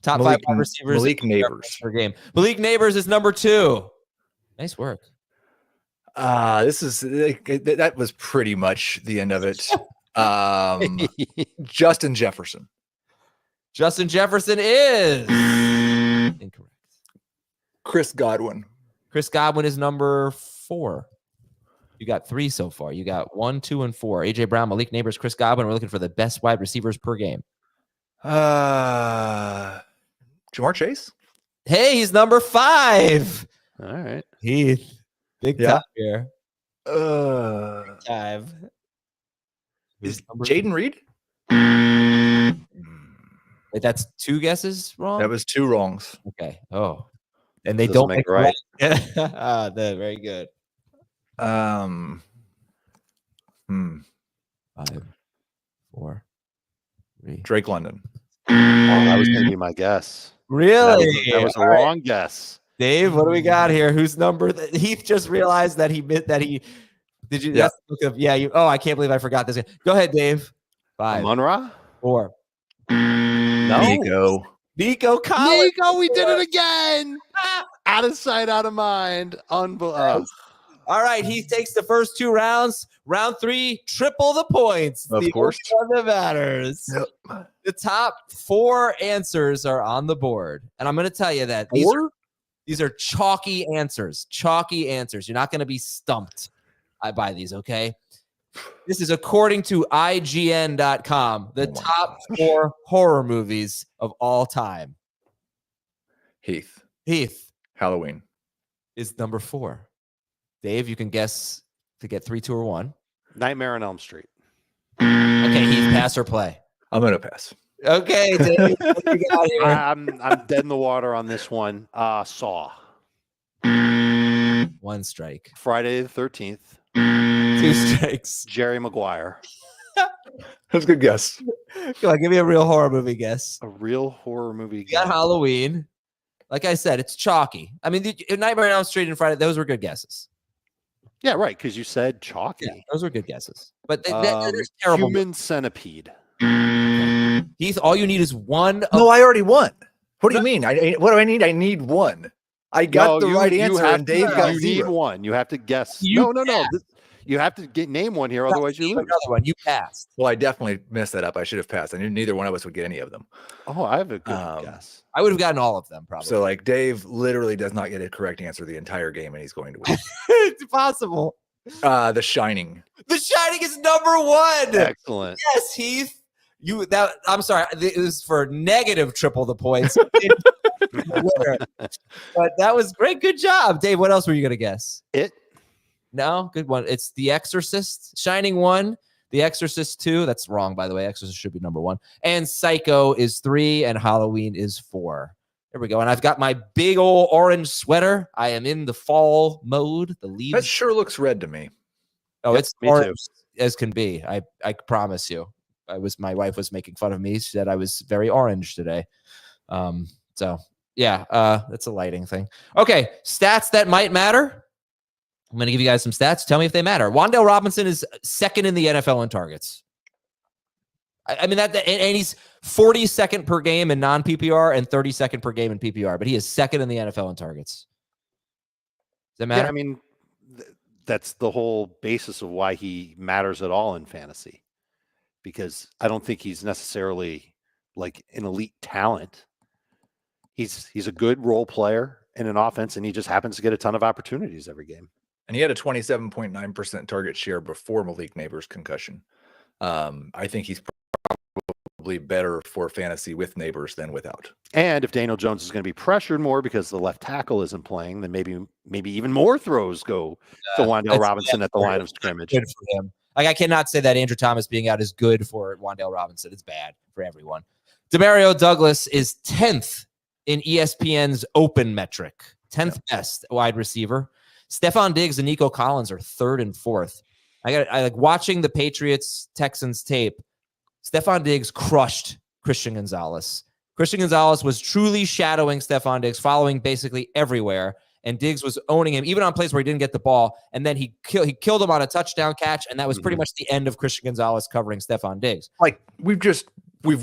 Top Malik 5 wide receivers. Malik Neighbors. Per game. Malik Neighbors is number 2. Nice work. That was pretty much the end of it. Justin Jefferson. Justin Jefferson is incorrect. Chris Godwin. Chris Godwin is number 4. You got 3 so far. You got 1, 2, and 4. AJ Brown, Malik Neighbors, Chris Godwin. We're looking for the best wide receivers per game. Jamar Chase. Hey, he's number 5. All right. Heath. Big time here. Is Jaden Reed? Wait, that's 2 guesses wrong? That was 2 wrongs. Okay. Oh. And they Doesn't don't make make it right. Very good. 5, 4, 3. Drake London. That was going to be my guess. Really? That was a All right. wrong guess. Dave, what do we got here? Whose number? Heath just realized that he did you? Yeah. I can't believe I forgot this. Go ahead, Dave. 5, Munra? 4. No. Nico Collins. Nico, we did it again. Out of sight, out of mind. Unbelievable. All right, he takes the first 2 rounds. Round 3, triple the points. Of the course. only one that matters. Yep. The top 4 answers are on the board, and I'm going to tell you that these are These are chalky answers. Chalky answers. You're not going to be stumped by these, okay? This is according to IGN.com, the top 4 horror movies of all time. Heath. Halloween is number 4. Dave, you can guess to get 3, 2, or 1. Nightmare on Elm Street. Okay, Heath, pass or play? I'm going to pass. Okay, Dave, what you got here? I'm dead in the water on this one. Saw. 1 strike. Friday the 13th. 2 strikes. Jerry Maguire. That's a good guess. Come on, give me a real horror movie guess. A real horror movie. You got Halloween. Like I said, it's chalky. I mean, Nightmare on Elm Street and Friday, those were good guesses. Yeah, right, because you said chalky. Yeah, those were good guesses. But they're terrible. Human Centipede. Heath, all you need is one. No, I already won. What do you mean? What do I need? I need one. I got the right answer, and Dave got you 0. need one. You have to guess. You No. You have to name one here, otherwise you lose. Another one. You passed. Well, I definitely messed that up. I should have passed. I knew neither one of us would get any of them. Oh, I have a good guess. I would have gotten all of them, probably. So, like, Dave literally does not get a correct answer the entire game, and he's going to win. It's possible. The Shining. The Shining is number 1. Excellent. Yes, Heath. I'm sorry. It was for negative triple the points. But that was great. Good job, Dave. What else were you gonna guess? It. No, good one. It's The Exorcist. Shining 1. The Exorcist 2. That's wrong, by the way. Exorcist should be number 1. And Psycho is 3, and Halloween is 4. There we go. And I've got my big old orange sweater. I am in the fall mode. The leaves. That sure looks red to me. Oh, Yep, it's me orange as can be. I promise you. My wife was making fun of me. She said I was very orange today. So yeah, that's a lighting thing. Okay, stats that might matter. I'm going to give you guys some stats. Tell me if they matter. Wan'Dale Robinson is 2nd in the NFL in targets. I mean, and he's 42nd per game in non-PPR and 32nd per game in PPR, but he is 2nd in the NFL in targets. Does that matter? Yeah, I mean, that's the whole basis of why he matters at all in fantasy, because I don't think he's necessarily like an elite talent. He's a good role player in an offense, and he just happens to get a ton of opportunities every game. And he had a 27.9% target share before Malik Neighbors' concussion. I think he's probably better for fantasy with Neighbors than without. And if Daniel Jones is going to be pressured more because the left tackle isn't playing, then maybe even more throws go to Wan'Dale Robinson at the line of scrimmage. Good for him. Like, I cannot say that Andrew Thomas being out is good for Wan'Dale Robinson. It's bad for everyone. Demario Douglas is 10th in ESPN's open metric. 10th best wide receiver. Stephon Diggs and Nico Collins are 3rd and 4th. I like watching the Patriots Texans tape. Stephon Diggs crushed Christian Gonzalez. Christian Gonzalez was truly shadowing Stephon Diggs, following basically everywhere. And Diggs was owning him, even on plays where he didn't get the ball. And then he killed him on a touchdown catch. And that was pretty much the end of Christian Gonzalez covering Stephon Diggs. Like, we've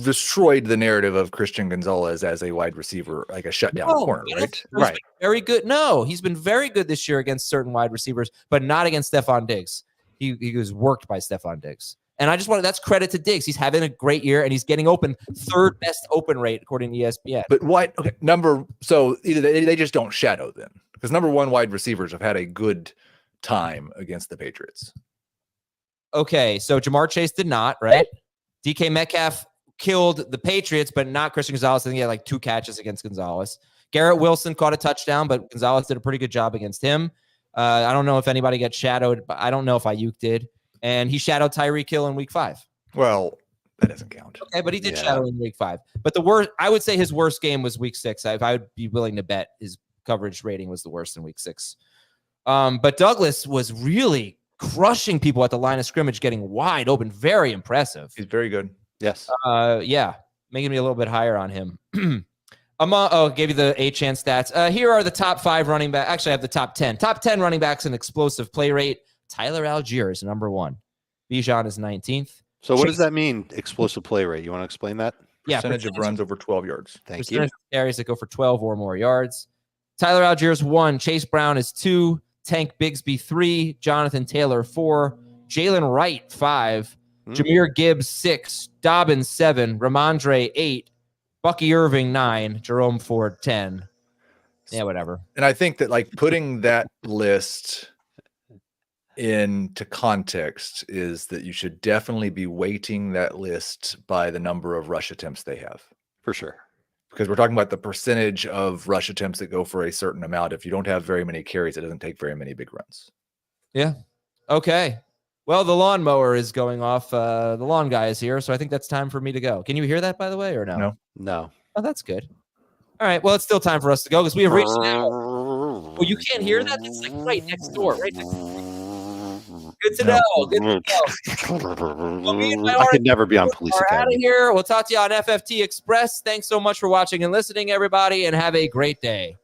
destroyed the narrative of Christian Gonzalez as a wide receiver, like a shutdown corner, right? Right. Very good. No, he's been very good this year against certain wide receivers, but not against Stephon Diggs. He was worked by Stephon Diggs. And I just that's credit to Diggs. He's having a great year, and he's getting open, 3rd best open rate according to ESPN. But what so either they just don't shadow then, because number 1 wide receivers have had a good time against the Patriots. Okay, so Jamar Chase did not, right? DK Metcalf killed the Patriots, but not Christian Gonzalez. I think he had like 2 catches against Gonzalez. Garrett Wilson caught a touchdown, but Gonzalez did a pretty good job against him. I don't know if anybody got shadowed, but I don't know if Ayuk did. And he shadowed Tyreek Hill in week 5. Well, that doesn't count. Okay, but he did shadow in week 5. But I would say his worst game was week 6. I would be willing to bet his coverage rating was the worst in week 6. But Douglas was really crushing people at the line of scrimmage, getting wide open. Very impressive. He's very good. Yes. Yeah, making me a little bit higher on him. Gave you the Achane stats. Here are the top 5 running backs. Actually, I have the top 10. Top 10 running backs in explosive play rate. Tyler Algier is number 1. Bijan is 19th. So what does that mean, explosive play rate? You want to explain that? Yeah, percentage of runs over 12 yards. Thank you. Percentage of carries that go for 12 or more yards. Tyler Algier is 1. Chase Brown is 2. Tank Bigsby 3. Jonathan Taylor 4. Jalen Wright 5. Jahmyr Gibbs 6. Dobbins 7. Rhamondre 8. Bucky Irving 9. Jerome Ford 10. Yeah, whatever. And I think that like putting that list into context is that you should definitely be weighting that list by the number of rush attempts they have. For sure. Because we're talking about the percentage of rush attempts that go for a certain amount. If you don't have very many carries, it doesn't take very many big runs. Yeah. Okay. Well, the lawnmower is going off. The lawn guy is here, so I think that's time for me to go. Can you hear that, by the way, or no? No. Oh, that's good. All right. Well, it's still time for us to go because we have reached an hour. Oh, you can't hear that? It's like right next door. Right next door. Good to know. Good to know. Well, me and my I could never be on Police are out of Academy. here. We'll talk to you on FFT Express. Thanks so much for watching and listening, everybody, and have a great day.